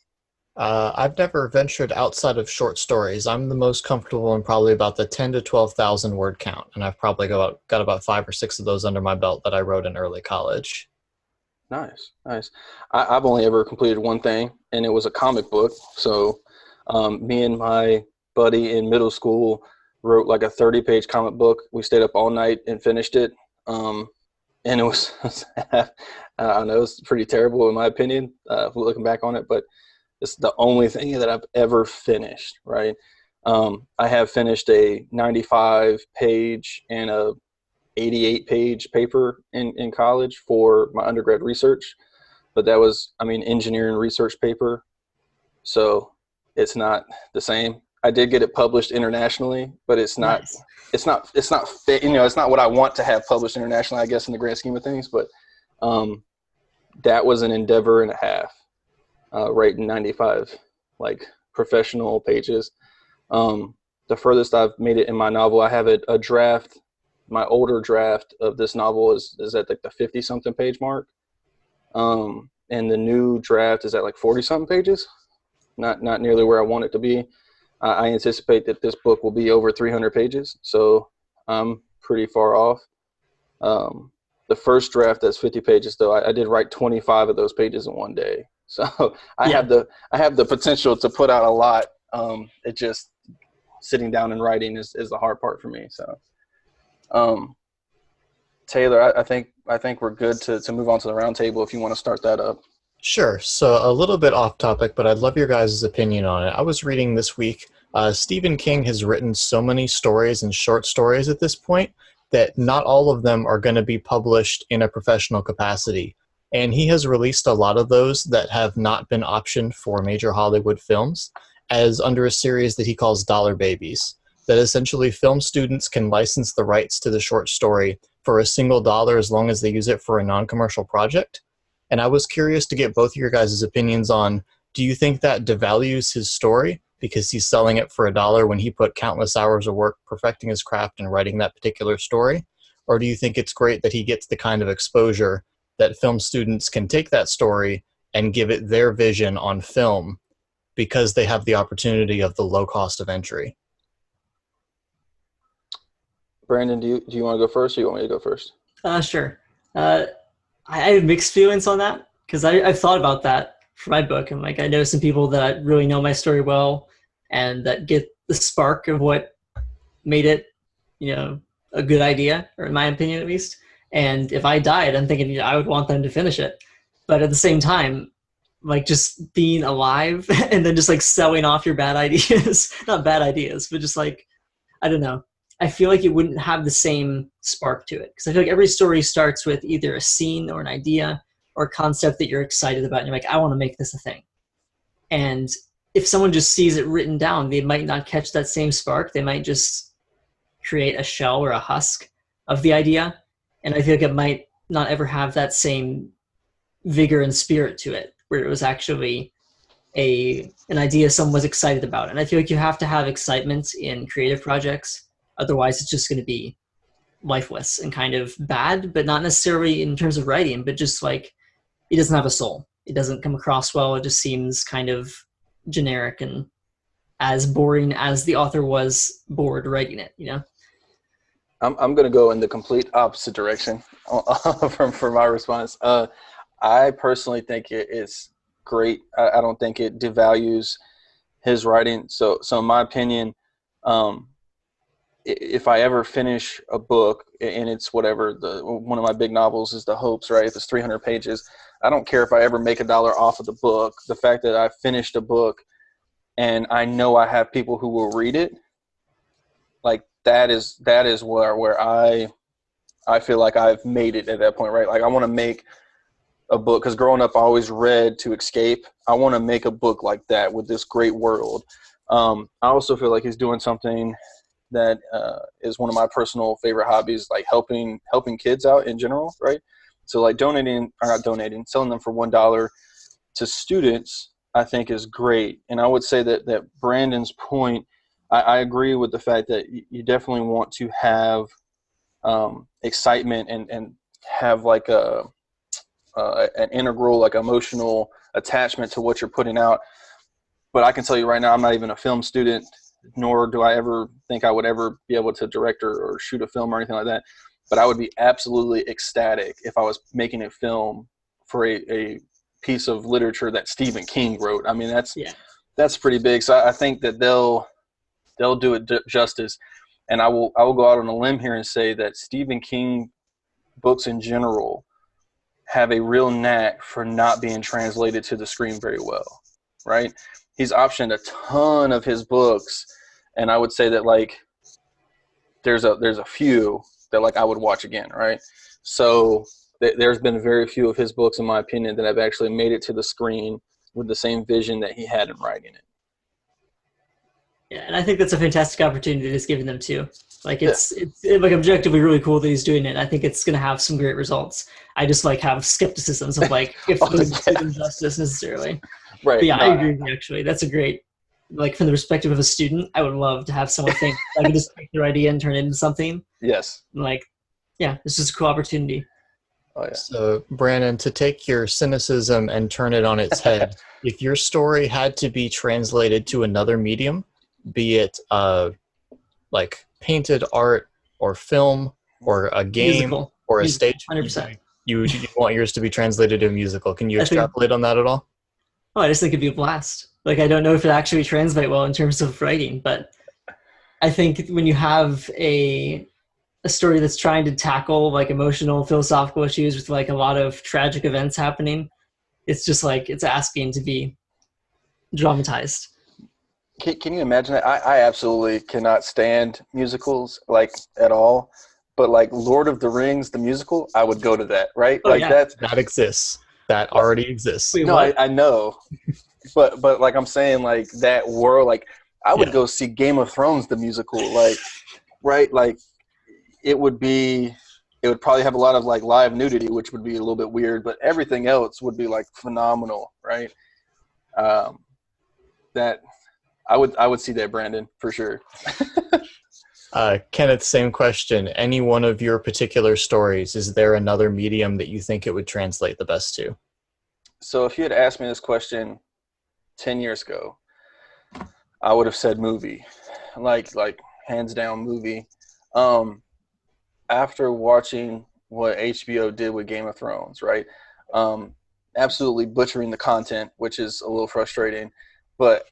I've never ventured outside of short stories. I'm the most comfortable in probably about the 10 to 12,000 word count, and I've probably got about 5 or 6 of those under my belt that I wrote in early college.
Nice, nice. I've only ever completed one thing, and it was a comic book. So, me and my buddy in middle school wrote like a 30-page comic book. We stayed up all night and finished it. And it was, I know it's pretty terrible in my opinion, looking back on it, but it's the only thing that I've ever finished, right? I have finished a 95-page and a 88-page paper in college for my undergrad research, but that was, engineering research paper. So it's not the same. I did get it published internationally, but it's not,
Nice.
it's not fit, it's not what I want to have published internationally, I guess, in the grand scheme of things, but that was an endeavor and a half, writing 95, like, professional pages. The furthest I've made it in my novel, I have a draft. My older draft of this novel is at like the 50-something page mark. And the new draft is at like 40-something pages. Not nearly where I want it to be. I anticipate that this book will be over 300 pages, so I'm pretty far off. The first draft that's 50 pages, though, I did write 25 of those pages in one day. So I have the potential to put out a lot. It just sitting down and writing is the hard part for me. So, Taylor, I think we're good to move on to the round table if you want to start that up.
Sure. So a little bit off topic, but I'd love your guys' opinion on it. I was reading this week, Stephen King has written so many stories and short stories at this point that not all of them are going to be published in a professional capacity. And he has released a lot of those that have not been optioned for major Hollywood films as under a series that he calls Dollar Babies, that essentially film students can license the rights to the short story for $1 as long as they use it for a non-commercial project. And I was curious to get both of your guys' opinions on, do you think that devalues his story because he's selling it for $1 when he put countless hours of work perfecting his craft and writing that particular story? Or do you think it's great that he gets the kind of exposure that film students can take that story and give it their vision on film because they have the opportunity of the low cost of entry?
Brandon, do you want to go first, or you want me to go first?
Sure. I have mixed feelings on that because I've thought about that for my book. And like, I know some people that really know my story well and that get the spark of what made it, a good idea, or in my opinion at least. And if I died, I'm thinking I would want them to finish it. But at the same time, like, just being alive and then just like selling off your bad ideas, not bad ideas, but just like, I don't know. I feel like it wouldn't have the same spark to it. Because I feel like every story starts with either a scene or an idea or a concept that you're excited about. And you're like, I want to make this a thing. And if someone just sees it written down, they might not catch that same spark. They might just create a shell or a husk of the idea. And I feel like it might not ever have that same vigor and spirit to it, where it was actually an idea someone was excited about. And I feel like you have to have excitement in creative projects. Otherwise, it's just going to be lifeless and kind of bad, but not necessarily in terms of writing, but just like it doesn't have a soul. It doesn't come across well. It just seems kind of generic and as boring as the author was bored writing it,
I'm going to go in the complete opposite direction for my response. I personally think it's great. I don't think it devalues his writing. So in my opinion, if I ever finish a book and it's whatever, one of my big novels is The Hopes, right? If it's 300 pages, I don't care if I ever make $1 off of the book. The fact that I finished a book and I know I have people who will read it, like that is where I feel like I've made it at that point, right? Like I want to make a book, because growing up I always read to escape. I want to make a book like that with this great world. I also feel like he's doing something that is one of my personal favorite hobbies, like helping kids out in general, right? So like selling them for $1 to students, I think is great. And I would say that Brandon's point, I agree with the fact that you definitely want to have excitement and have like an integral, like emotional attachment to what you're putting out. But I can tell you right now, I'm not even a film student, nor do I ever think I would ever be able to direct or shoot a film or anything like that. But I would be absolutely ecstatic if I was making a film for a piece of literature that Stephen King wrote. I mean, that's pretty big. So I think that they'll do it justice. And I will go out on a limb here and say that Stephen King books in general have a real knack for not being translated to the screen very well, right? He's optioned a ton of his books, and I would say that like there's a few that like I would watch again, right? So there's been very few of his books, in my opinion, that have actually made it to the screen with the same vision that he had in writing it.
Yeah, and I think that's a fantastic opportunity that's given them too. Like it's like objectively really cool that he's doing it. I think it's going to have some great results. I just like have skepticisms of like if those do them justice necessarily.
Right.
But yeah, I agree with you actually. That's a great, like from the perspective of a student, I would love to have someone think I can just take their idea and turn it into something.
Yes.
And like, yeah, this is a cool opportunity.
Oh, yeah.
So Brandon, to take your cynicism and turn it on its head, if your story had to be translated to another medium, be it like painted art or film or a game
Musical.
or a stage,
100%.
you want yours to be translated to a musical. Can you extrapolate on that at all?
Oh, I just think it'd be a blast. Like, I don't know if it actually translate well in terms of writing, but I think when you have a story that's trying to tackle like emotional, philosophical issues with like a lot of tragic events happening, it's just like it's asking to be dramatized.
Can you imagine that? I absolutely cannot stand musicals like at all. But like Lord of the Rings, the musical, I would go to that, right?
Oh,
like
yeah.
That exists. That already exists.
Wait,
no, I know. but like I'm saying, like that world, like I would go see Game of Thrones, the musical, like, right? Like it would probably have a lot of like live nudity, which would be a little bit weird, but everything else would be like phenomenal, right? That I would see that, Brandon, for sure.
Kenneth, same question. Any one of your particular stories, is there another medium that you think it would translate the best to?
So if you had asked me this question 10 years ago, I would have said movie, like hands down movie. After watching what HBO did with Game of Thrones, right? Absolutely butchering the content, which is a little frustrating, but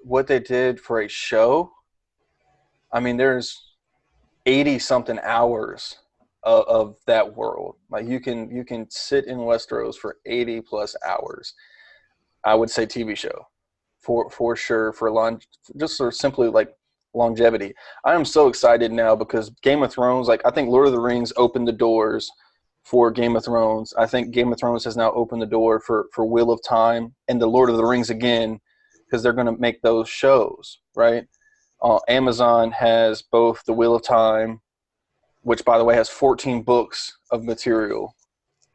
what they did for a show, I mean, there's 80 something hours of that world. Like you can sit in Westeros for 80 plus hours. I would say TV show for sure, just for simply like longevity. I am so excited now because Game of Thrones, like I think Lord of the Rings opened the doors for Game of Thrones. I think Game of Thrones has now opened the door for Wheel of Time and the Lord of the Rings again, because they're going to make those shows, right? Amazon has both the Wheel of Time, which by the way has 14 books of material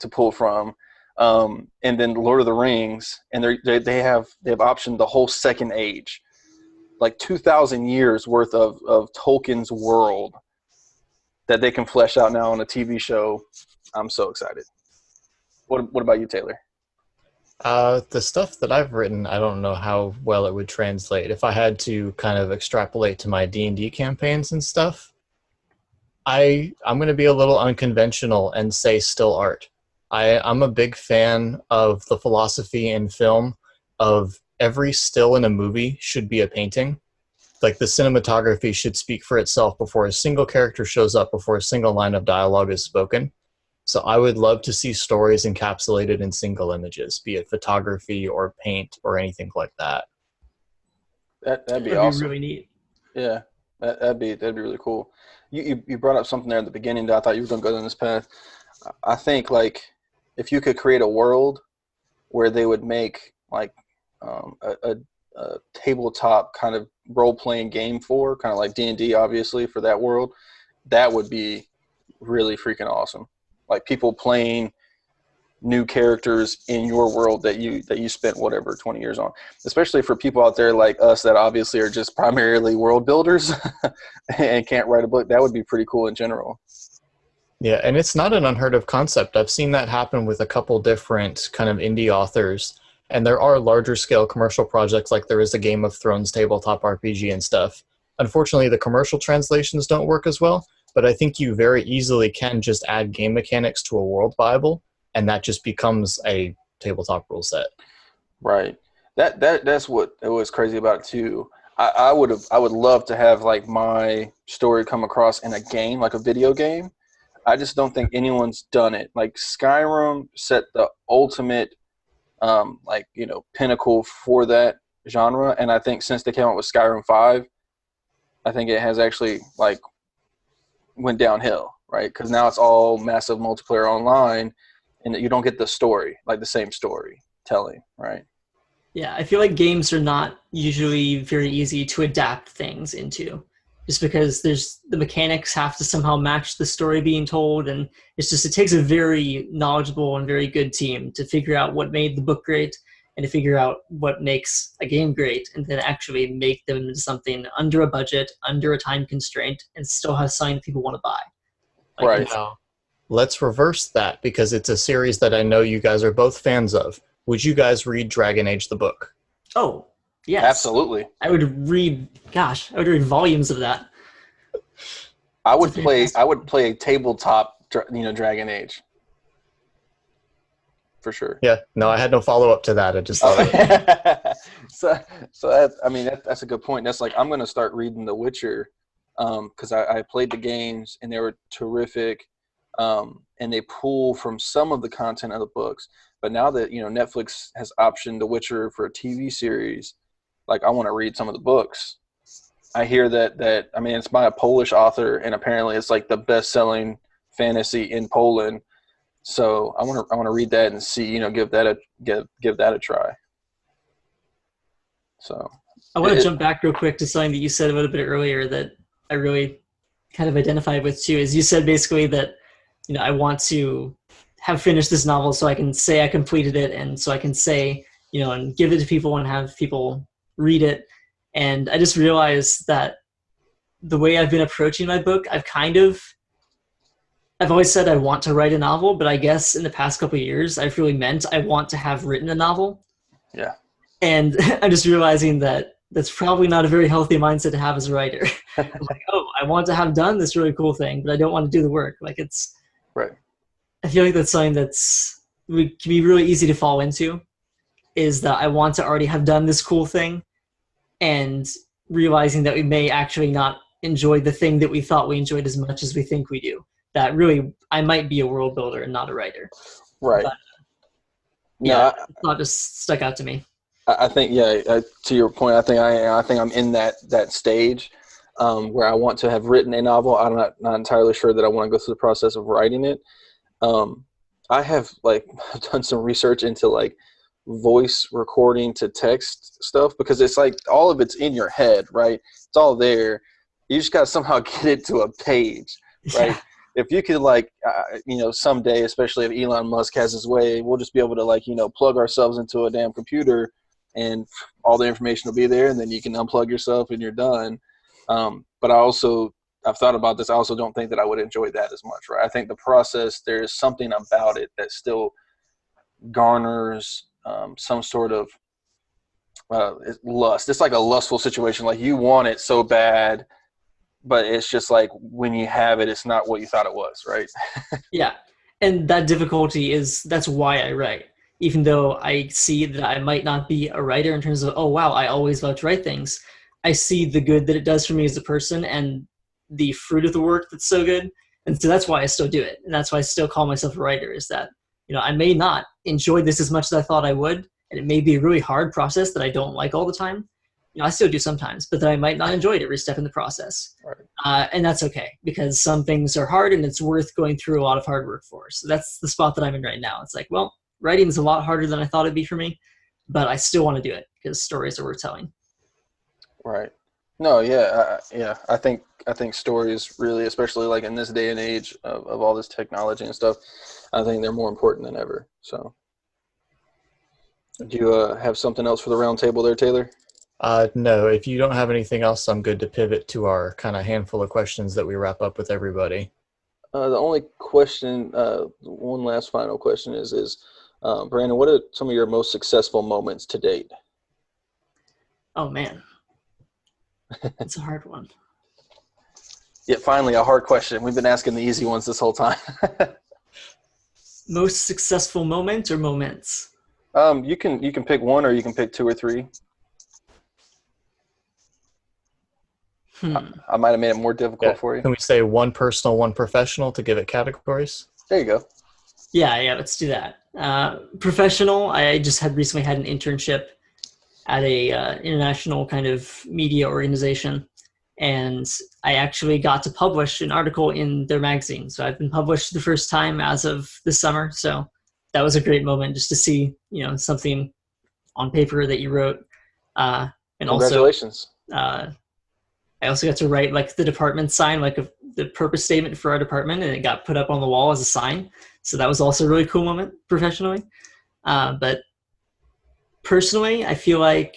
to pull from, and then Lord of the Rings, and they have optioned the whole Second Age, like 2,000 years worth of Tolkien's world that they can flesh out now on a TV show. I'm so excited. What about you, Taylor?
The stuff that I've written, I don't know how well it would translate. If I had to kind of extrapolate to my D&D campaigns and stuff, I'm going to be a little unconventional and say still art. I'm a big fan of the philosophy in film of every still in a movie should be a painting. Like the cinematography should speak for itself before a single character shows up, before a single line of dialogue is spoken. So I would love to see stories encapsulated in single images, be it photography or paint or anything like that.
That'd be awesome.
Really neat.
Yeah, that'd be really cool. You brought up something there at the beginning that I thought you were going to go down this path. I think like if you could create a world where they would make like a tabletop kind of role-playing game for, kind of like D&D, obviously, for that world, that would be really freaking awesome. Like people playing new characters in your world that you spent whatever 20 years on, especially for people out there like us that obviously are just primarily world builders and can't write a book. That would be pretty cool in general.
Yeah, and it's not an unheard of concept. I've seen that happen with a couple different kind of indie authors, and there are larger scale commercial projects like there is a Game of Thrones tabletop RPG and stuff. Unfortunately, the commercial translations don't work as well, but I think you very easily can just add game mechanics to a world Bible, and that just becomes a tabletop rule set.
Right. That's what it was crazy about it too. I would love to have like my story come across in a game, like a video game. I just don't think anyone's done it. Like Skyrim set the ultimate pinnacle for that genre, and I think since they came out with Skyrim 5, I think it has actually like went downhill, right? Because now it's all massive multiplayer online, and you don't get the story, like the same story telling, right?
Yeah, I feel like games are not usually very easy to adapt things into, just because the mechanics have to somehow match the story being told, and it takes a very knowledgeable and very good team to figure out what made the book great and to figure out what makes a game great, and then actually make them into something under a budget, under a time constraint, and still have something people want to buy.
Right.
Now, let's reverse that, because it's a series that I know you guys are both fans of. Would you guys read Dragon Age the book?
Oh, yes.
Absolutely.
I would read volumes of that.
I would play a tabletop, Dragon Age. For sure.
Yeah, no, I had no follow-up to that. I just thought
that's a good point. That's like, I'm going to start reading The Witcher because I played the games and they were terrific, and they pull from some of the content of the books. But now that, Netflix has optioned The Witcher for a TV series, like I want to read some of the books. I hear that it's by a Polish author, and apparently it's like the best-selling fantasy in Poland. So I want to read that and see, give that a try. So
I want to jump back real quick to something that you said a little bit earlier that I really kind of identified with too. Is you said basically that, I want to have finished this novel so I can say I completed it, and so I can say, and give it to people and have people read it. And I just realized that the way I've been approaching my book, I've always said I want to write a novel, but I guess in the past couple of years, I've really meant I want to have written a novel.
Yeah.
And I'm just realizing that that's probably not a very healthy mindset to have as a writer. I'm like, oh, I want to have done this really cool thing, but I don't want to do the work. Like
right.
I feel like that's something can be really easy to fall into, is that I want to already have done this cool thing, and realizing that we may actually not enjoy the thing that we thought we enjoyed as much as we think we do. That really, I might be a world builder and not a writer.
Right.
But, yeah, it's not just stuck out to me.
I think, to your point, I think I'm in that stage where I want to have written a novel. I'm not entirely sure that I want to go through the process of writing it. I have done some research into voice recording to text stuff, because it's like all of it's in your head, right? It's all there. You just got to somehow get it to a page, right? Yeah. If you could someday, especially if Elon Musk has his way, we'll just be able to plug ourselves into a damn computer and all the information will be there, and then you can unplug yourself and you're done. But I've thought about this. I also don't think that I would enjoy that as much, right? I think the process, there's something about it that still garners some sort of lust. It's like a lustful situation. Like you want it so bad, but it's just like when you have it, it's not what you thought it was, right?
Yeah. And that difficulty that's why I write. Even though I see that I might not be a writer in terms of, oh, wow, I always love to write things. I see the good that it does for me as a person and the fruit of the work that's so good. And so that's why I still do it. And that's why I still call myself a writer, is that, I may not enjoy this as much as I thought I would. And it may be a really hard process that I don't like all the time. I still do sometimes, but then I might not enjoy it every step in the process. Right. And that's okay, because some things are hard and it's worth going through a lot of hard work for. So that's the spot that I'm in right now. It's like, well, writing is a lot harder than I thought it'd be for me. but I still want to do it because stories are worth telling.
Right. No, yeah, yeah. I think stories really, especially like in this day and age of all this technology and stuff, I think they're more important than ever. So, do you have something else for the round table there, Taylor?
No, if you don't have anything else, I'm good to pivot to our kind of handful of questions that we wrap up with everybody.
The only question, one last final question is Brandon, what are some of your most successful moments to date?
Oh man, it's a hard one.
Yeah, finally, a hard question. We've been asking the easy ones this whole time.
Most successful moment or moments?
You can pick one, or you can pick two or three. I might have made it more difficult for you.
Can we say one personal, one professional to give it categories?
There you go.
Yeah, let's do that. Professional, I just recently had an internship at a international kind of media organization, and I actually got to publish an article in their magazine. So I've been published the first time as of this summer. So that was a great moment just to see, something on paper that you wrote. And
Congratulations.
Also, I also got to write like the department sign, like the purpose statement for our department, and it got put up on the wall as a sign. So that was also a really cool moment professionally. But personally, I feel like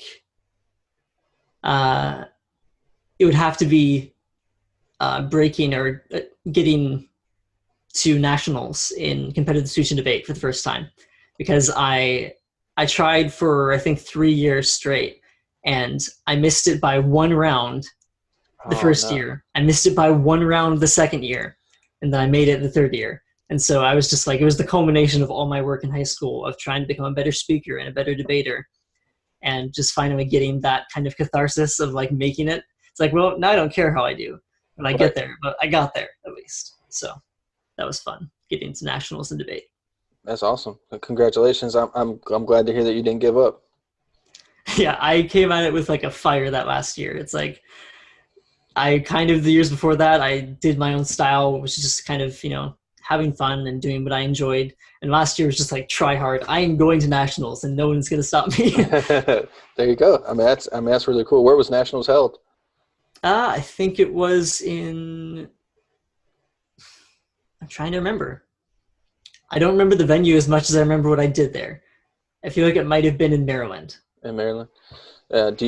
it would have to be breaking or getting to nationals in competitive speech and debate for the first time, because I tried for I think 3 years straight, and I missed it by one round the first year. I missed it by one round the second year, and then I made it the third year. And so I was just like, it was the culmination of all my work in high school of trying to become a better speaker and a better debater, and just finally getting that kind of catharsis of like making it. It's like, well, now I don't care how I do when I get there, but I got there at least. So that was fun, getting to nationals and debate.
That's awesome. Congratulations. I'm glad to hear that you didn't give up.
Yeah, I came at it with like a fire that last year. It's like, the years before that, I did my own style, which is just kind of, having fun and doing what I enjoyed. And last year was just like, try hard. I am going to nationals and no one's going to stop me.
There you go. That's really cool. Where was nationals held?
I think it was I'm trying to remember. I don't remember the venue as much as I remember what I did there. I feel like it might have been in Maryland.
In Maryland. Did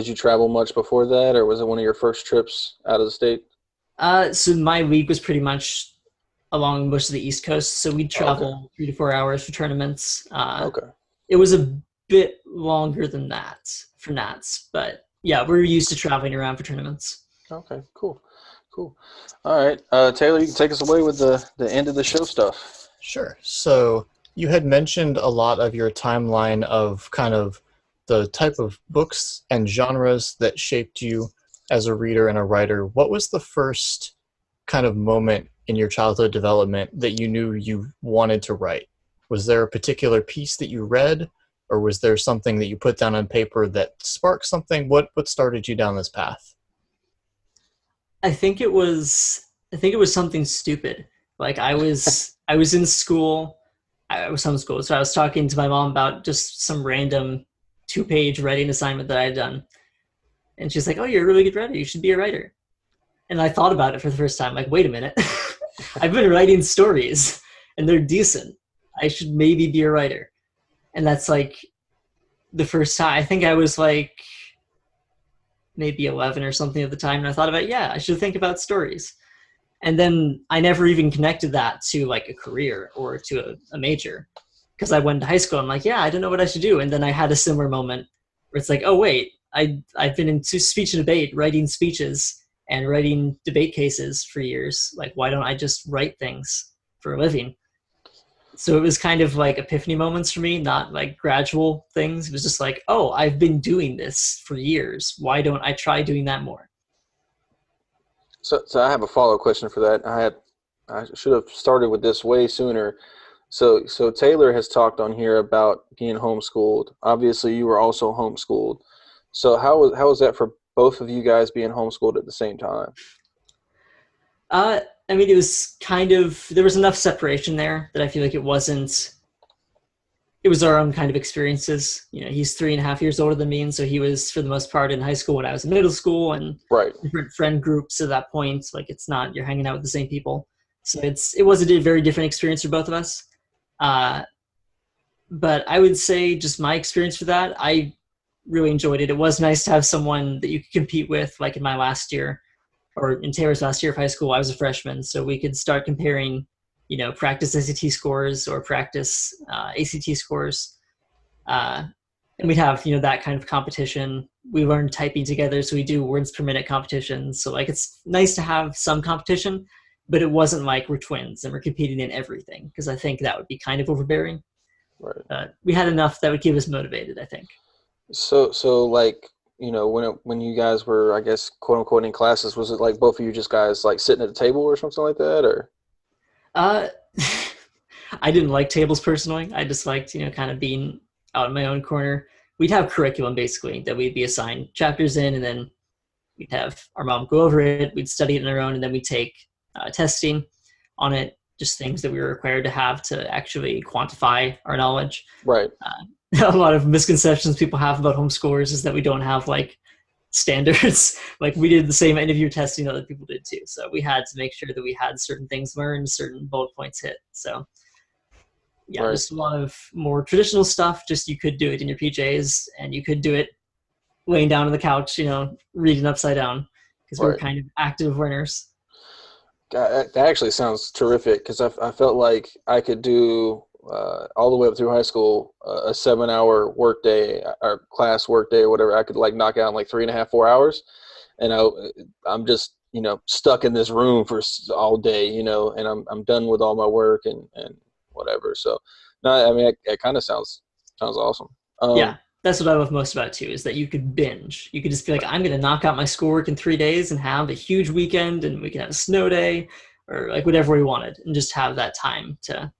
you travel much before that, or was it one of your first trips out of the state?
So my league was pretty much along most of the East Coast, so we'd travel 3 to 4 hours for tournaments.
Okay.
It was a bit longer than that for Nats, but yeah, we're used to traveling around for tournaments.
Okay, cool. All right, Taylor, you can take us away with the end of the show stuff.
Sure. So you had mentioned a lot of your timeline of kind of the type of books and genres that shaped you as a reader and a writer. What was the first kind of moment in your childhood development that you knew you wanted to write? Was there a particular piece that you read, or was there something that you put down on paper that sparked something? What started you down this path?
I think it was something stupid. Like I was in school. I was homeschooled, so I was talking to my mom about just some random 2-page writing assignment that I had done. And she's like, "Oh, you're a really good writer. You should be a writer." And I thought about it for the first time. Like, wait a minute. I've been writing stories and they're decent. I should maybe be a writer. And that's like the first time. I think I was like maybe 11 or something at the time. And I thought about, I should think about stories. And then I never even connected that to like a career or to a major. Because I went to high school, I'm like, I don't know what I should do. And then I had a similar moment where it's like, oh, wait, I've been into speech and debate, writing speeches and writing debate cases for years. Like, why don't I just write things for a living? So it was kind of like epiphany moments for me, not like gradual things. It was just like, oh, I've been doing this for years. Why don't I try doing that more?
So I have a follow-up question for that. I should have started with this way sooner. So Taylor has talked on here about being homeschooled. Obviously, you were also homeschooled. So how was that for both of you guys being homeschooled at the same time?
I mean, it was kind of, there was enough separation there that I feel like it wasn't it was our own kind of experiences. You know, he's 3.5 years older than me, and so he was for the most part in high school when I was in middle school, and
Right.
different friend groups at that point. Like it's not you're hanging out with the same people, so it was a very different experience for both of us. Uh, but I would say just my experience for that, I really enjoyed it. It was nice to have someone that you could compete with, like in my last year, or in Taylor's last year of high school. I was a freshman, so we could start comparing, you know, practice SAT scores or practice ACT scores. And we'd have, you know, that kind of competition. We learned typing together, so we do words per minute competitions. So like it's nice to have some competition, but it wasn't like we're twins and we're competing in everything, because I think that would be kind of overbearing.
Right.
We had enough that would keep us motivated, I think.
So like, you know, when you guys were, I guess, quote unquote, in classes, was it like both of you just guys like sitting at the table or something like that, or?
Uh, I didn't like tables personally. I just liked, you know, kind of being out in my own corner. We'd have curriculum basically that we'd be assigned chapters in, and then we'd have our mom go over it. We'd study it on our own, and then we'd take testing on it, just things that we were required to have to actually quantify our knowledge.
Right.
A lot of misconceptions people have about homeschoolers is that we don't have like standards. Like we did the same interview testing other people did too. So we had to make sure that we had certain things learned, certain bullet points hit. So yeah,
Right.
just a lot of more traditional stuff. Just you could do it in your PJs, and you could do it laying down on the couch, you know, reading upside down, because we were
Right.
kind of active learners.
That actually sounds terrific, because I felt like I could do all the way up through high school a 7-hour workday or class workday or whatever. I could like knock out in like 3.5, 4 hours, and I'm just, you know, stuck in this room for all day, you know, and I'm done with all my work and whatever. So no, I mean it kind of sounds awesome.
Yeah, that's what I love most about it too, is that you could binge. You could just be like, I'm going to knock out my schoolwork in 3 days and have a huge weekend, and we can have a snow day or like whatever we wanted, and just have that time to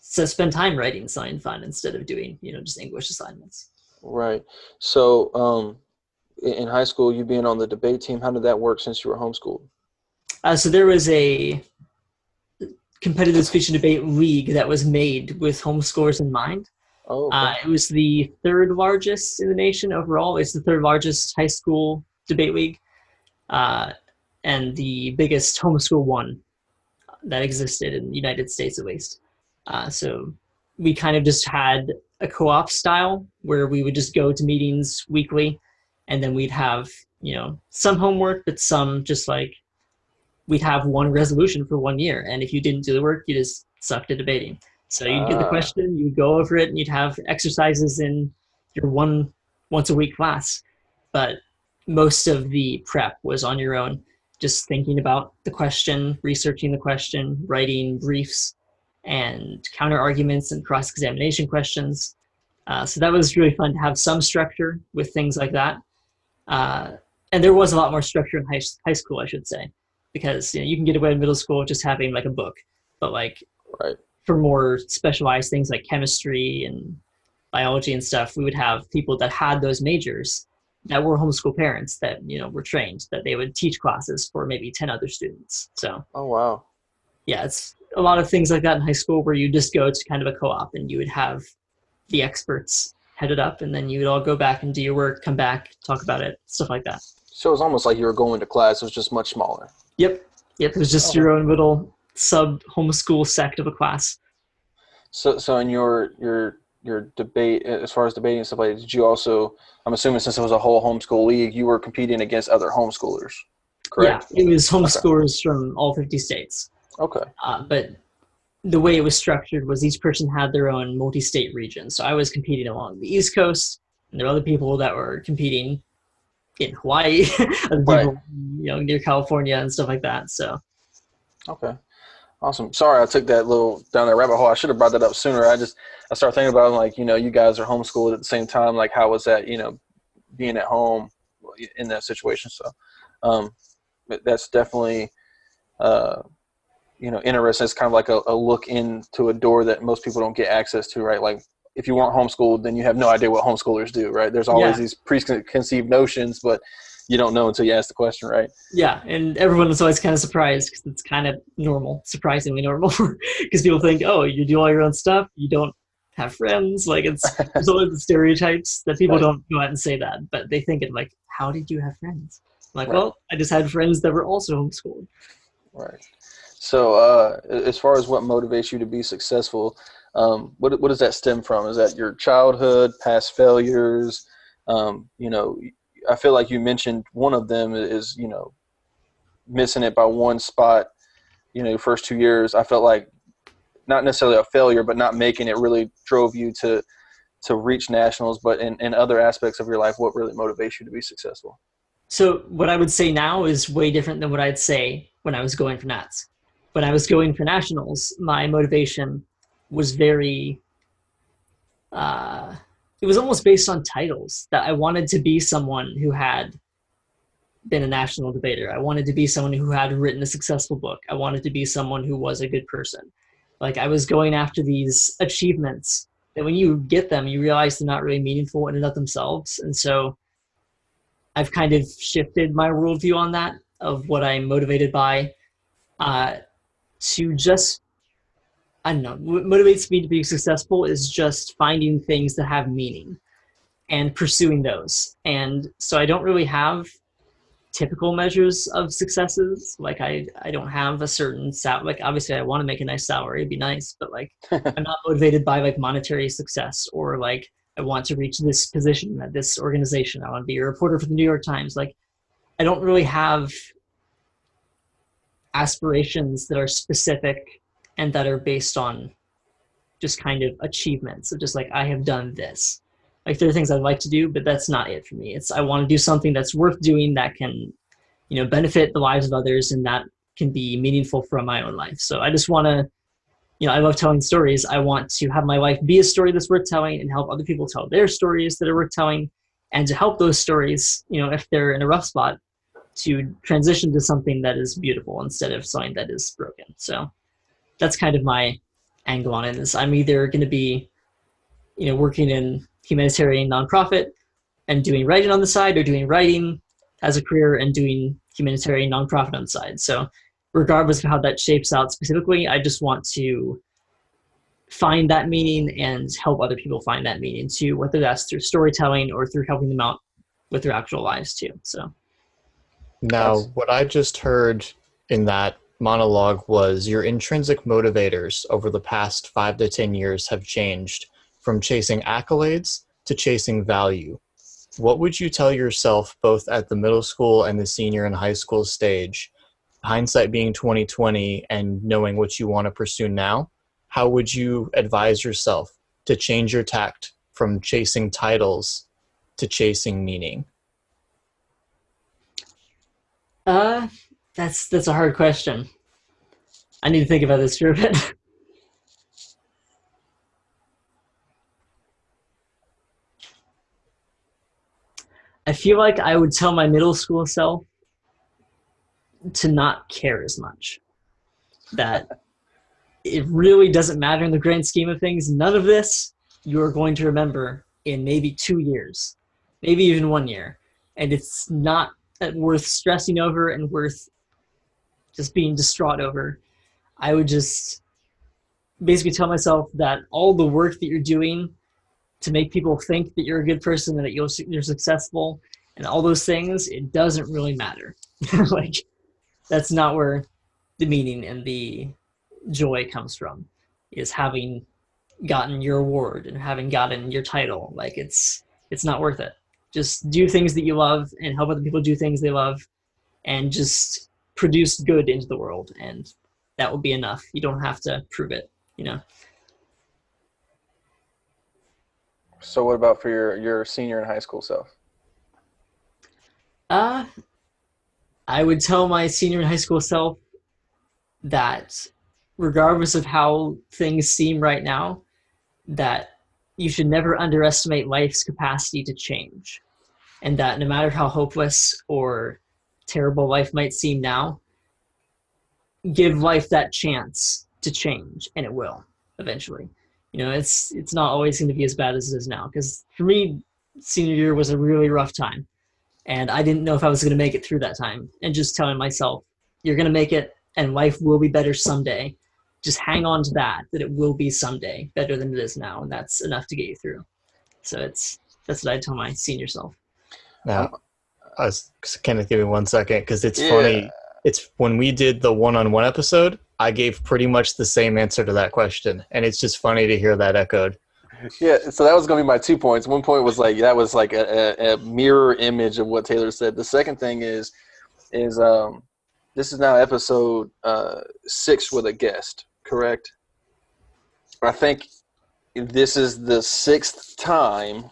spend time writing something fun instead of doing, you know, just English assignments.
Right. So in high school, you being on the debate team, how did that work since you were homeschooled?
So there was a competitive speech and debate league that was made with homeschoolers in mind.
Oh, okay.
It was the third largest in the nation overall. It's the third largest high school debate league, and the biggest homeschool one that existed in the United States, at least. So we kind of just had a co-op style where we would just go to meetings weekly, and then we'd have, you know, some homework, but some just like we'd have one resolution for 1 year, and if you didn't do the work, you just sucked at debating. So you'd get the question, you'd go over it, and you'd have exercises in your once a week class. But most of the prep was on your own, just thinking about the question, researching the question, writing briefs and counter arguments and cross-examination questions. So that was really fun to have some structure with things like that. And there was a lot more structure in high school, I should say, because, you know, you can get away in middle school just having like a book, but like
Right.
for more specialized things like chemistry and biology and stuff, we would have people that had those majors that were homeschool parents that, you know, were trained that they would teach classes for maybe 10 other students. So
Oh, wow.
yeah, it's a lot of things like that in high school where you just go to kind of a co-op and you would have the experts head it up, and then you would all go back and do your work, come back, talk about it, stuff like that.
So it was almost like you were going to class. It was just much smaller.
Yep. It was just your own little sub homeschool sect of a class.
So in your debate, as far as debating and stuff like that, did you also, I'm assuming since it was a whole homeschool league, you were competing against other homeschoolers, correct?
Yeah, it was homeschoolers from all 50 states.
Okay.
But the way it was structured was each person had their own multi-state region. So I was competing along the East Coast, and there were other people that were competing in Hawaii, other people, you know, near California and stuff like that. So.
Okay. Awesome. Sorry, I took that little down that rabbit hole. I should have brought that up sooner. I started thinking about, like, you know, you guys are homeschooled at the same time. Like, how was that, you know, being at home in that situation? So, that's definitely, you know, interesting. It's kind of like a look into a door that most people don't get access to, right? Like, if you weren't homeschooled, then you have no idea what homeschoolers do, right? There's always these preconceived notions, but you don't know until you ask the question, right?
Yeah, and everyone was always kind of surprised because it's kind of normal, surprisingly normal, because people think, oh, you do all your own stuff, you don't have friends. Like there's always the stereotypes that people
Right.
don't go out and say that, but they think it like, how did you have friends? I'm like,
Right.
well, I just had friends that were also homeschooled.
Right. So, as far as what motivates you to be successful, what does that stem from? Is that your childhood, past failures? You know, I feel like you mentioned one of them is, you know, missing it by one spot. You know, your first 2 years, I felt like not necessarily a failure, but not making it really drove you to reach nationals. But in other aspects of your life, what really motivates you to be successful?
So what I would say now is way different than what I'd say when I was going for Nats. When I was going for nationals, my motivation was very, uh, it was almost based on titles, that I wanted to be someone who had been a national debater. I wanted to be someone who had written a successful book. I wanted to be someone who was a good person. Like I was going after these achievements that when you get them, you realize they're not really meaningful in and of themselves. And so I've kind of shifted my worldview on that of what I'm motivated by, uh, to just, I don't know, what motivates me to be successful is just finding things that have meaning and pursuing those. And so I don't really have typical measures of successes. Like I don't have a certain like obviously I want to make a nice salary, it'd be nice, but like I'm not motivated by like monetary success or like I want to reach this position at this organization. I want to be a reporter for the New York Times. Like I don't really have aspirations that are specific and that are based on just kind of achievements of just like I have done this. Like there are things I'd like to do, but that's not it for me. It's I want to do something that's worth doing that can, you know, benefit the lives of others and that can be meaningful for my own life. So I just want to, you know, I love telling stories. I want to have my life be a story that's worth telling and help other people tell their stories that are worth telling, and to help those stories, you know, if they're in a rough spot, to transition to something that is beautiful instead of something that is broken. So that's kind of my angle on it. Is I'm either going to be, you know, working in humanitarian nonprofit and doing writing on the side, or doing writing as a career and doing humanitarian nonprofit on the side. So regardless of how that shapes out specifically, I just want to find that meaning and help other people find that meaning too, whether that's through storytelling or through helping them out with their actual lives too. So
Now,
That's
what I just heard in that monologue was your intrinsic motivators over the past 5 to 10 years have changed from chasing accolades to chasing value. What would you tell yourself both at the middle school and the senior and high school stage? Hindsight being 2020 and knowing what you want to pursue now, how would you advise yourself to change your tact from chasing titles to chasing meaning?
uh, that's a hard question. I need to think about this for a bit. I feel like I would tell my middle school self to not care as much. That it really doesn't matter in the grand scheme of things. None of this you're going to remember in maybe 2 years, maybe even 1 year. And it's not worth stressing over and worth just being distraught over. I would just basically tell myself that all the work that you're doing to make people think that you're a good person and that you're successful and all those things, it doesn't really matter. Like that's not where the meaning and the joy comes from, is having gotten your award and having gotten your title. Like it's not worth it. Just do things that you love and help other people do things they love, and just produce good into the world, and that will be enough. You don't have to prove it, you know.
so. What about for your senior and high school self?
uh I would tell my senior and high school self that regardless of how things seem right now, that you should never underestimate life's capacity to change, and that no matter how hopeless or terrible life might seem now, give life that chance to change, and it will eventually. You know, it's not always going to be as bad as it is now, because for me senior year was a really rough time, and I didn't know if I was going to make it through that time, and just telling myself you're going to make it and life will be better someday, just hang on to that it will be someday better than it is now, and that's enough to get you through. So that's what I tell my senior self.
Now, Kenneth, give me 1 second, because it's
Yeah.
funny. It's when we did the one-on-one episode, I gave pretty much the same answer to that question, and it's just funny to hear that echoed.
Yeah, so that was going to be my 2 points. One point was like that was like a mirror image of what Taylor said. The second thing is this is now episode 6 with a guest, correct? I think this is the 6th time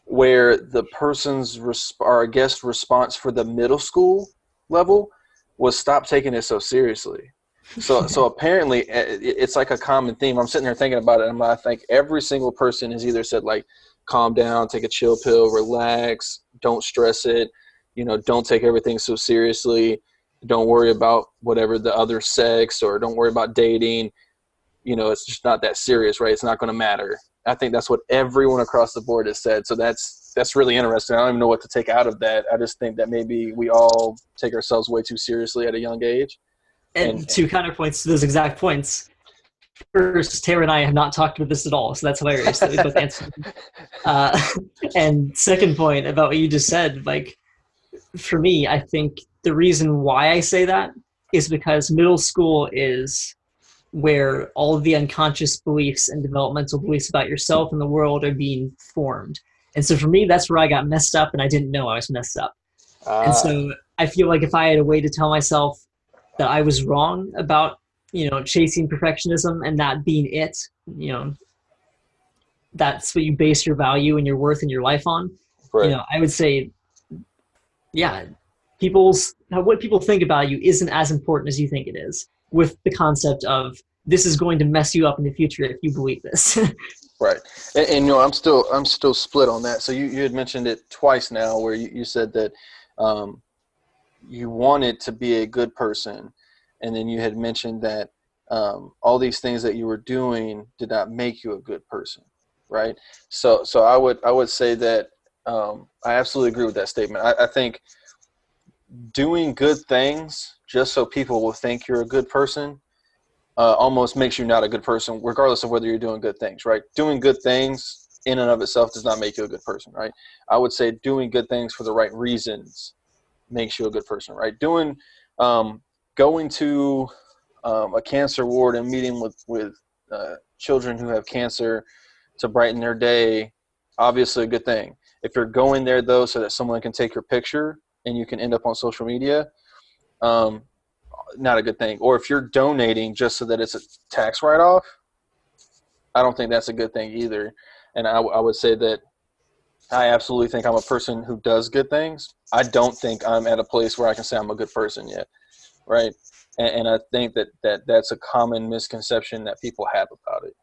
where the person's our guest response for the middle school level was stop taking it so seriously. So apparently it's like a common theme. I'm sitting there thinking about it, and I think every single person has either said like, calm down, take a chill pill, relax, don't stress it, don't take everything so seriously, don't worry about whatever the other sex, or don't worry about dating, it's just not that serious, right? It's not going to matter. I think that's what everyone across the board has said. So that's really interesting. I don't even know what to take out of that. I just think that maybe we all take ourselves way too seriously at a young age.
And two counterpoints to those exact points. First, Taylor and I have not talked about this at all, so that's hilarious that we both answered. And second point about what you just said, like, for me, I think the reason why I say that is because middle school is where all of the unconscious beliefs and developmental beliefs about yourself and the world are being formed. And so for me, that's where I got messed up, and I didn't know I was messed up. And so I feel like if I had a way to tell myself that I was wrong about, chasing perfectionism and that being it, that's what you base your value and your worth and your life on.
Right.
I would say, yeah, what people think about you isn't as important as you think it is, with the concept of this is going to mess you up in the future if you believe this.
Right. And I'm still split on that. So you had mentioned it twice now, where you said that you wanted to be a good person, and then you had mentioned that all these things that you were doing did not make you a good person, right? So I would say that I absolutely agree with that statement. I think doing good things just so people will think you're a good person almost makes you not a good person, regardless of whether you're doing good things, right? Doing good things in and of itself does not make you a good person, right? I would say doing good things for the right reasons makes you a good person, right? Going to a cancer ward and meeting with children who have cancer to brighten their day, obviously a good thing. If you're going there, though, so that someone can take your picture and you can end up on social media, not a good thing. Or if you're donating just so that it's a tax write-off, I don't think that's a good thing either. And I would say that I absolutely think I'm a person who does good things. I don't think I'm at a place where I can say I'm a good person yet, right? And I think that's a common misconception that people have about it.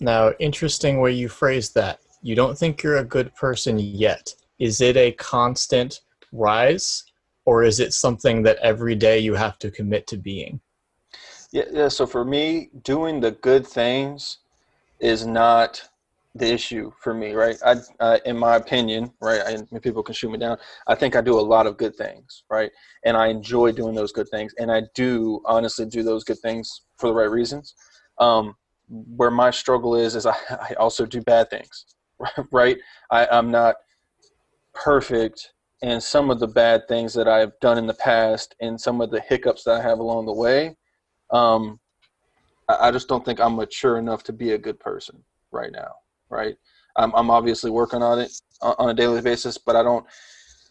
Now, interesting way you phrased that. You don't think you're a good person yet. Is it a constant rise, or is it something that every day you have to commit to being?
Yeah. So for me, doing the good things is not the issue for me, right? I in my opinion, right, and people can shoot me down, I think I do a lot of good things, right? And I enjoy doing those good things, and I do honestly do those good things for the right reasons. Where my struggle is I also do bad things, right? I'm not perfect, and some of the bad things that I've done in the past and some of the hiccups that I have along the way, I just don't think I'm mature enough to be a good person right now, right? I'm obviously working on it on a daily basis, but I don't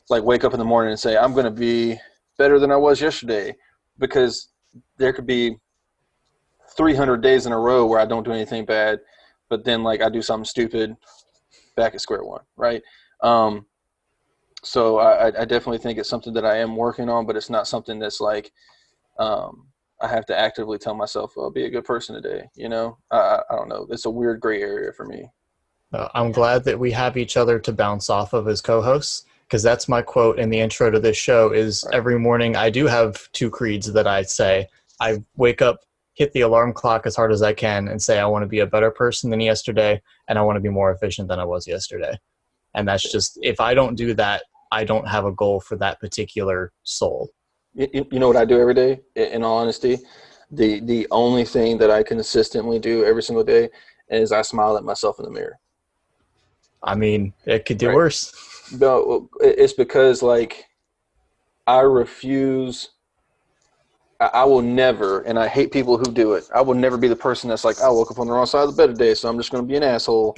like wake up in the morning and say, I'm going to be better than I was yesterday, because there could be 300 days in a row where I don't do anything bad, but then like I do something stupid, back at square one, right? So I definitely think it's something that I am working on, but it's not something that's like I have to actively tell myself, "Well, be a good person today." I don't know. It's a weird gray area for me.
I'm glad that we have each other to bounce off of as co-hosts, because that's my quote in the intro to this show is
Right.
Every morning I do have two creeds that I say. I wake up, hit the alarm clock as hard as I can, and say I want to be a better person than yesterday, and I want to be more efficient than I was yesterday. And that's just, if I don't do that, I don't have a goal for that particular soul.
You know what I do every day, in all honesty? The only thing that I consistently do every single day is I smile at myself in the mirror.
I mean, it could do
Right.
worse.
No, it's because like I refuse. I will never, and I hate people who do it. I will never be the person that's like, I woke up on the wrong side of the bed today, so I'm just going to be an asshole.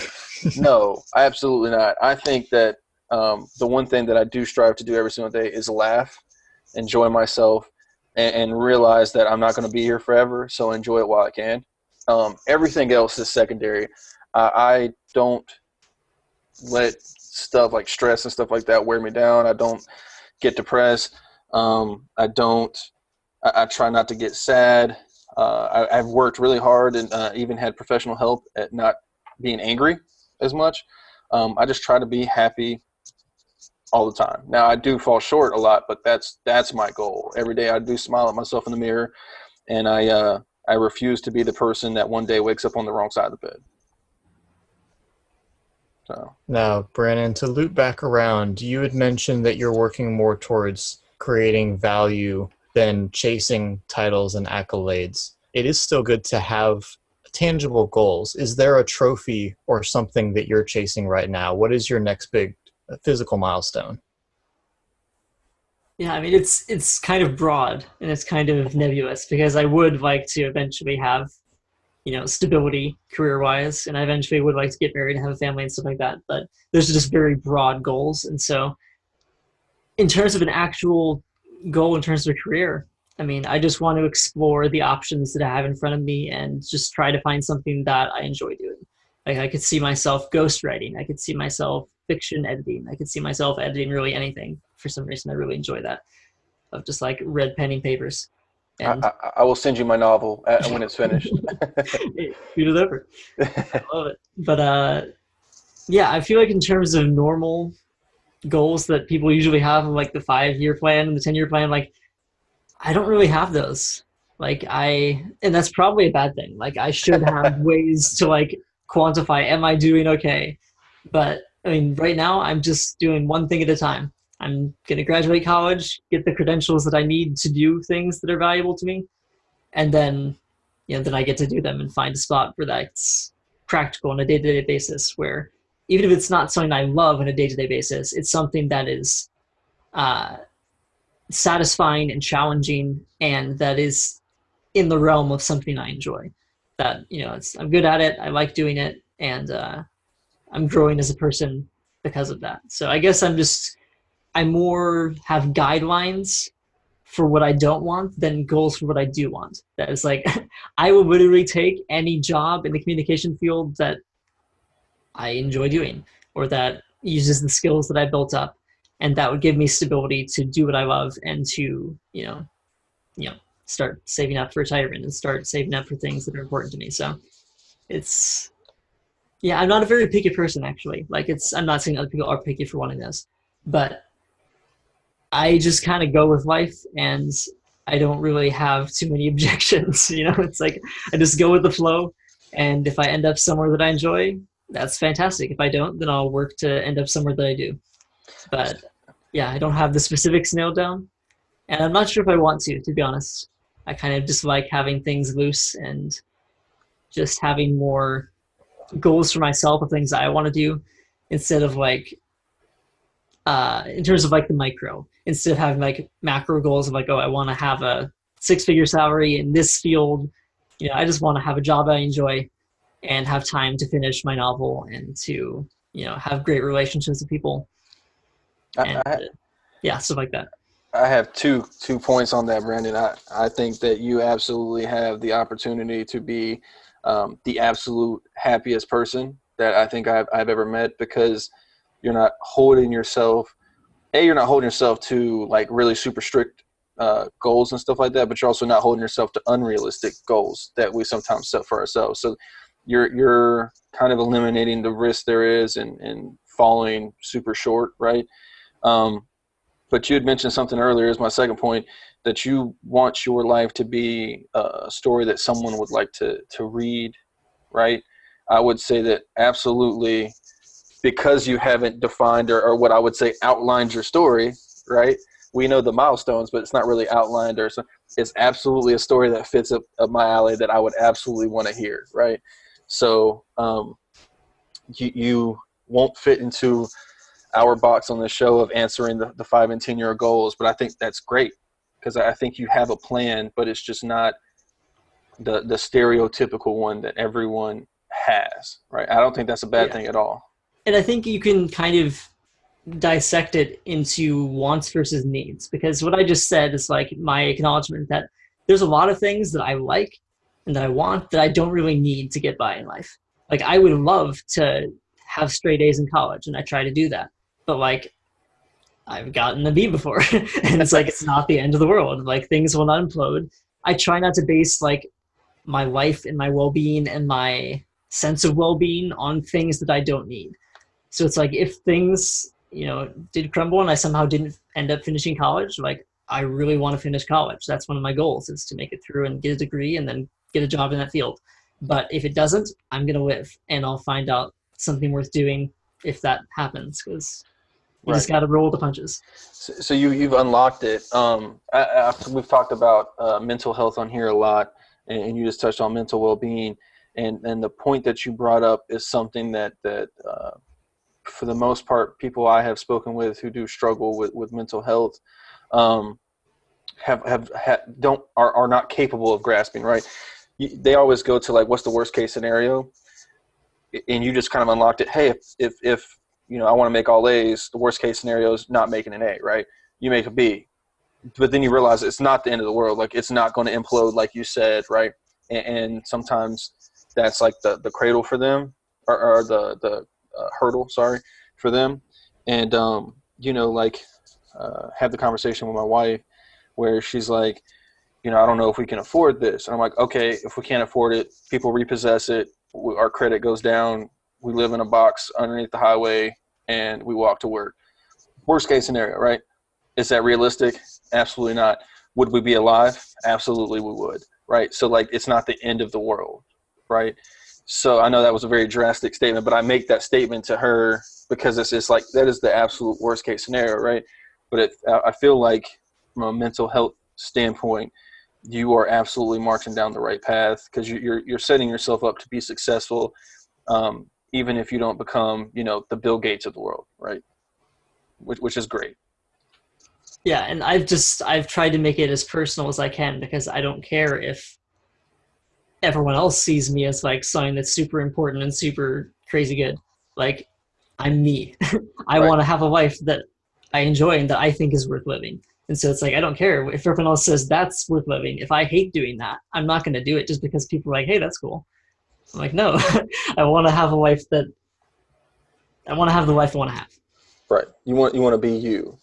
No, absolutely not. I think that the one thing that I do strive to do every single day is laugh, enjoy myself, and realize that I'm not going to be here forever, so enjoy it while I can. Everything else is secondary. I don't let stuff like stress and stuff like that wear me down. I don't get depressed. I don't. I try not to get sad. I've worked really hard and even had professional help at not being angry as much. I just try to be happy all the time. Now I do fall short a lot, but that's my goal. Every day I do smile at myself in the mirror, and I refuse to be the person that one day wakes up on the wrong side of the bed. So
Now, Brandon, to loop back around, you had mentioned that you're working more towards creating value than chasing titles and accolades. It is still good to have tangible goals. Is there a trophy or something that you're chasing right now? What is your next big physical milestone?
Yeah, I mean it's kind of broad and it's kind of nebulous because I would like to eventually have, stability career-wise, and I eventually would like to get married and have a family and stuff like that. But those are just very broad goals, and so in terms of an actual goal in terms of a career, I mean, I just want to explore the options that I have in front of me and just try to find something that I enjoy doing. Like I could see myself ghostwriting, I could see myself fiction editing, I could see myself editing really anything. For some reason, I really enjoy that of just like red penning papers. And
I will send you my novel when it's finished.
shoot it over. I love it. But yeah, I feel like in terms of normal goals that people usually have, like the 5-year plan and the 10-year plan, like I don't really have those. And that's probably a bad thing. Like I should have ways to like quantify, am I doing okay? But I mean, right now I'm just doing one thing at a time. I'm going to graduate college, get the credentials that I need to do things that are valuable to me. And then, then I get to do them and find a spot where that's practical on a day-to-day basis, where even if it's not something I love on a day-to-day basis, it's something that is satisfying and challenging, and that is in the realm of something I enjoy. That I'm good at it. I like doing it, and I'm growing as a person because of that. So I guess I more have guidelines for what I don't want than goals for what I do want. That is like, I will literally take any job in the communication field that I enjoy doing or that uses the skills that I built up, and that would give me stability to do what I love and to start saving up for retirement and start saving up for things that are important to me. So it's I'm not a very picky person actually. Like I'm not saying other people are picky for wanting this, but I just kind of go with life, and I don't really have too many objections. It's like I just go with the flow, and if I end up somewhere that I enjoy, that's fantastic. If I don't, then I'll work to end up somewhere that I do. But yeah, I don't have the specifics nailed down, and I'm not sure if I want to be honest. I kind of just like having things loose and just having more goals for myself of things that I want to do instead of like in terms of like the micro, instead of having like macro goals of like, oh, I want to have a 6-figure salary in this field. I just want to have a job I enjoy and have time to finish my novel and to, have great relationships with people. And stuff like that.
I have two points on that, Brandon. I think that you absolutely have the opportunity to be the absolute happiest person that I think I've ever met, because you're not holding yourself to like really super strict goals and stuff like that, but you're also not holding yourself to unrealistic goals that we sometimes set for ourselves. So you're kind of eliminating the risk there is in falling super short, right? But you had mentioned something earlier, is my second point, that you want your life to be a story that someone would like to read, right? I would say that absolutely, because you haven't defined or what I would say outlined your story, right? we know the milestones, but it's not really outlined or so. It's absolutely a story that fits up my alley that I would absolutely want to hear. Right. So you won't fit into our box on the show of answering the 5 and 10 year goals, but I think that's great because I think you have a plan, but it's just not the stereotypical one that everyone has, right? I don't think that's a bad thing at all.
And I think you can kind of dissect it into wants versus needs, because what I just said is like my acknowledgement that there's a lot of things that I like and that I want that I don't really need to get by in life. Like I would love to have straight A's in college, and I try to do that, but like I've gotten a B before and it's like it's not the end of the world. Like things will not implode. I try not to base like my life and my well-being and my sense of well-being on things that I don't need. So it's like if things, you know, did crumble and I somehow didn't end up finishing college, like I really want to finish college. That's one of my goals, is to make it through and get a degree and then get a job in that field. But if it doesn't, I'm going to live and I'll find out something worth doing if that happens, because you just got to roll with the punches.
So you've unlocked it. We've talked about mental health on here a lot, and you just touched on mental well-being, and the point that you brought up is something that for the most part, people I have spoken with who do struggle with mental health are not capable of grasping. Right? They always go to like, what's the worst case scenario, and you just kind of unlocked it. Hey, if you know, I want to make all A's, the worst case scenario is not making an A. Right? You make a B. But then you realize it's not the end of the world. Like it's not going to implode, like you said, right? And sometimes that's like the cradle for them, or the hurdle, sorry, for them. And you know, like had the conversation with my wife where she's like, you know, I don't know if we can afford this. And I'm like, okay, if we can't afford it, people repossess it, our credit goes down, we live in a box underneath the highway, and we walk to work. Worst case scenario, right? Is that realistic? Absolutely not. Would we be alive? Absolutely we would, right? So like it's not the end of the world, right? So I know that was a very drastic statement, but I make that statement to her because it's just like that is the absolute worst case scenario, right? But I feel like from a mental health standpoint, you are absolutely marching down the right path because you're setting yourself up to be successful, even if you don't become, you know, the Bill Gates of the world, right? Which is great.
Yeah, and I've tried to make it as personal as I can, because I don't care if everyone else sees me as like something that's super important and super crazy good. Like I'm me. I want to have a life that I enjoy and that I think is worth living. And so it's like I don't care if everyone else says that's worth living. If I hate doing that, I'm not going to do it just because people are like, hey, that's cool. I'm like, no, I want to have a life that I want to have the life I want to have.
Right. You want to be you.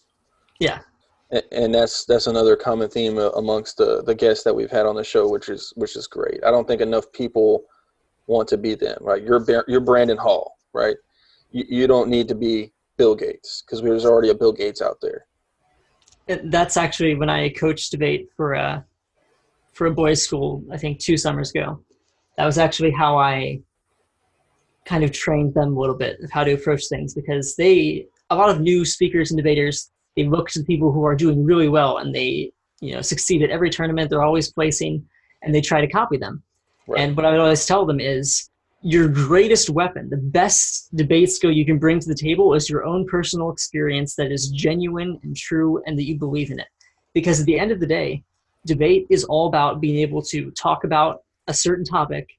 Yeah.
And that's another common theme amongst the guests that we've had on the show, which is great. I don't think enough people want to be them, right? You're Brandon Hall, right? You don't need to be Bill Gates because there's already a Bill Gates out there.
That's actually when I coached debate for a boys' school, I think 2 summers ago. That was actually how I kind of trained them a little bit of how to approach things, because a lot of new speakers and debaters, they look to people who are doing really well and they, you know, succeed at every tournament. They're always placing, and they try to copy them. Right. And what I would always tell them is your greatest weapon, the best debate skill you can bring to the table is your own personal experience that is genuine and true and that you believe in it. Because at the end of the day, debate is all about being able to talk about a certain topic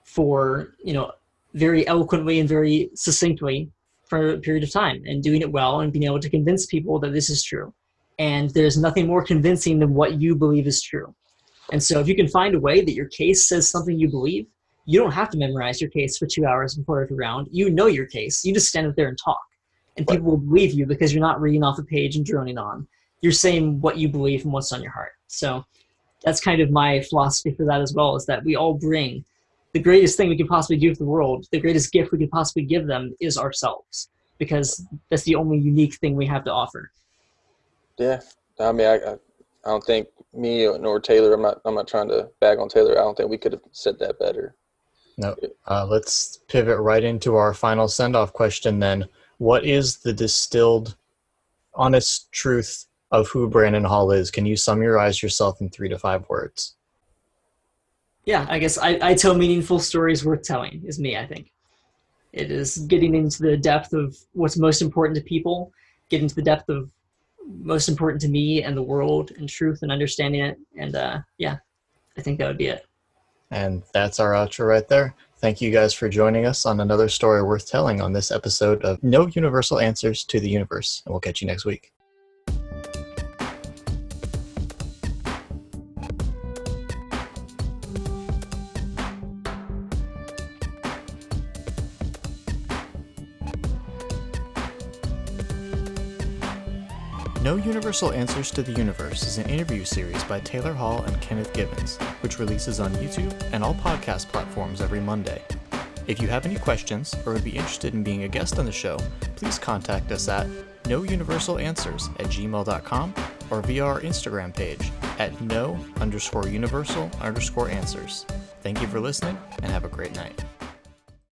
for, you know, very eloquently and very succinctly for a period of time, and doing it well and being able to convince people that this is true. And there's nothing more convincing than what you believe is true. And so if you can find a way that your case says something you believe, you don't have to memorize your case for 2 hours before every round. You know your case. You just stand up there and talk. And people will believe you because you're not reading off a page and droning on. You're saying what you believe and what's on your heart. So that's kind of my philosophy for that as well, is that we all bring the greatest thing we could possibly do for the world, the greatest gift we could possibly give them is ourselves, because that's the only unique thing we have to offer.
Yeah. I mean, I don't think me nor Taylor, I'm not trying to bag on Taylor. I don't think we could have said that better.
No. Let's pivot right into our final send-off question then. What is the distilled, honest truth of who Brandon Hall is, can you summarize yourself in 3 to 5 words?
Yeah, I guess I tell meaningful stories worth telling is me, I think. It is getting into the depth of what's most important to people, getting to the depth of most important to me and the world and truth and understanding it. And yeah, I think that would be it.
And that's our outro right there. Thank you guys for joining us on another story worth telling on this episode of No Universal Answers to the Universe. And we'll catch you next week. No Universal Answers to the Universe is an interview series by Taylor Hall and Kenneth Gibbons, which releases on YouTube and all podcast platforms every Monday. If you have any questions or would be interested in being a guest on the show, please contact us at nouniversalanswers@gmail.com or via our Instagram page at no_universal_answers. Thank you for listening and have a great night.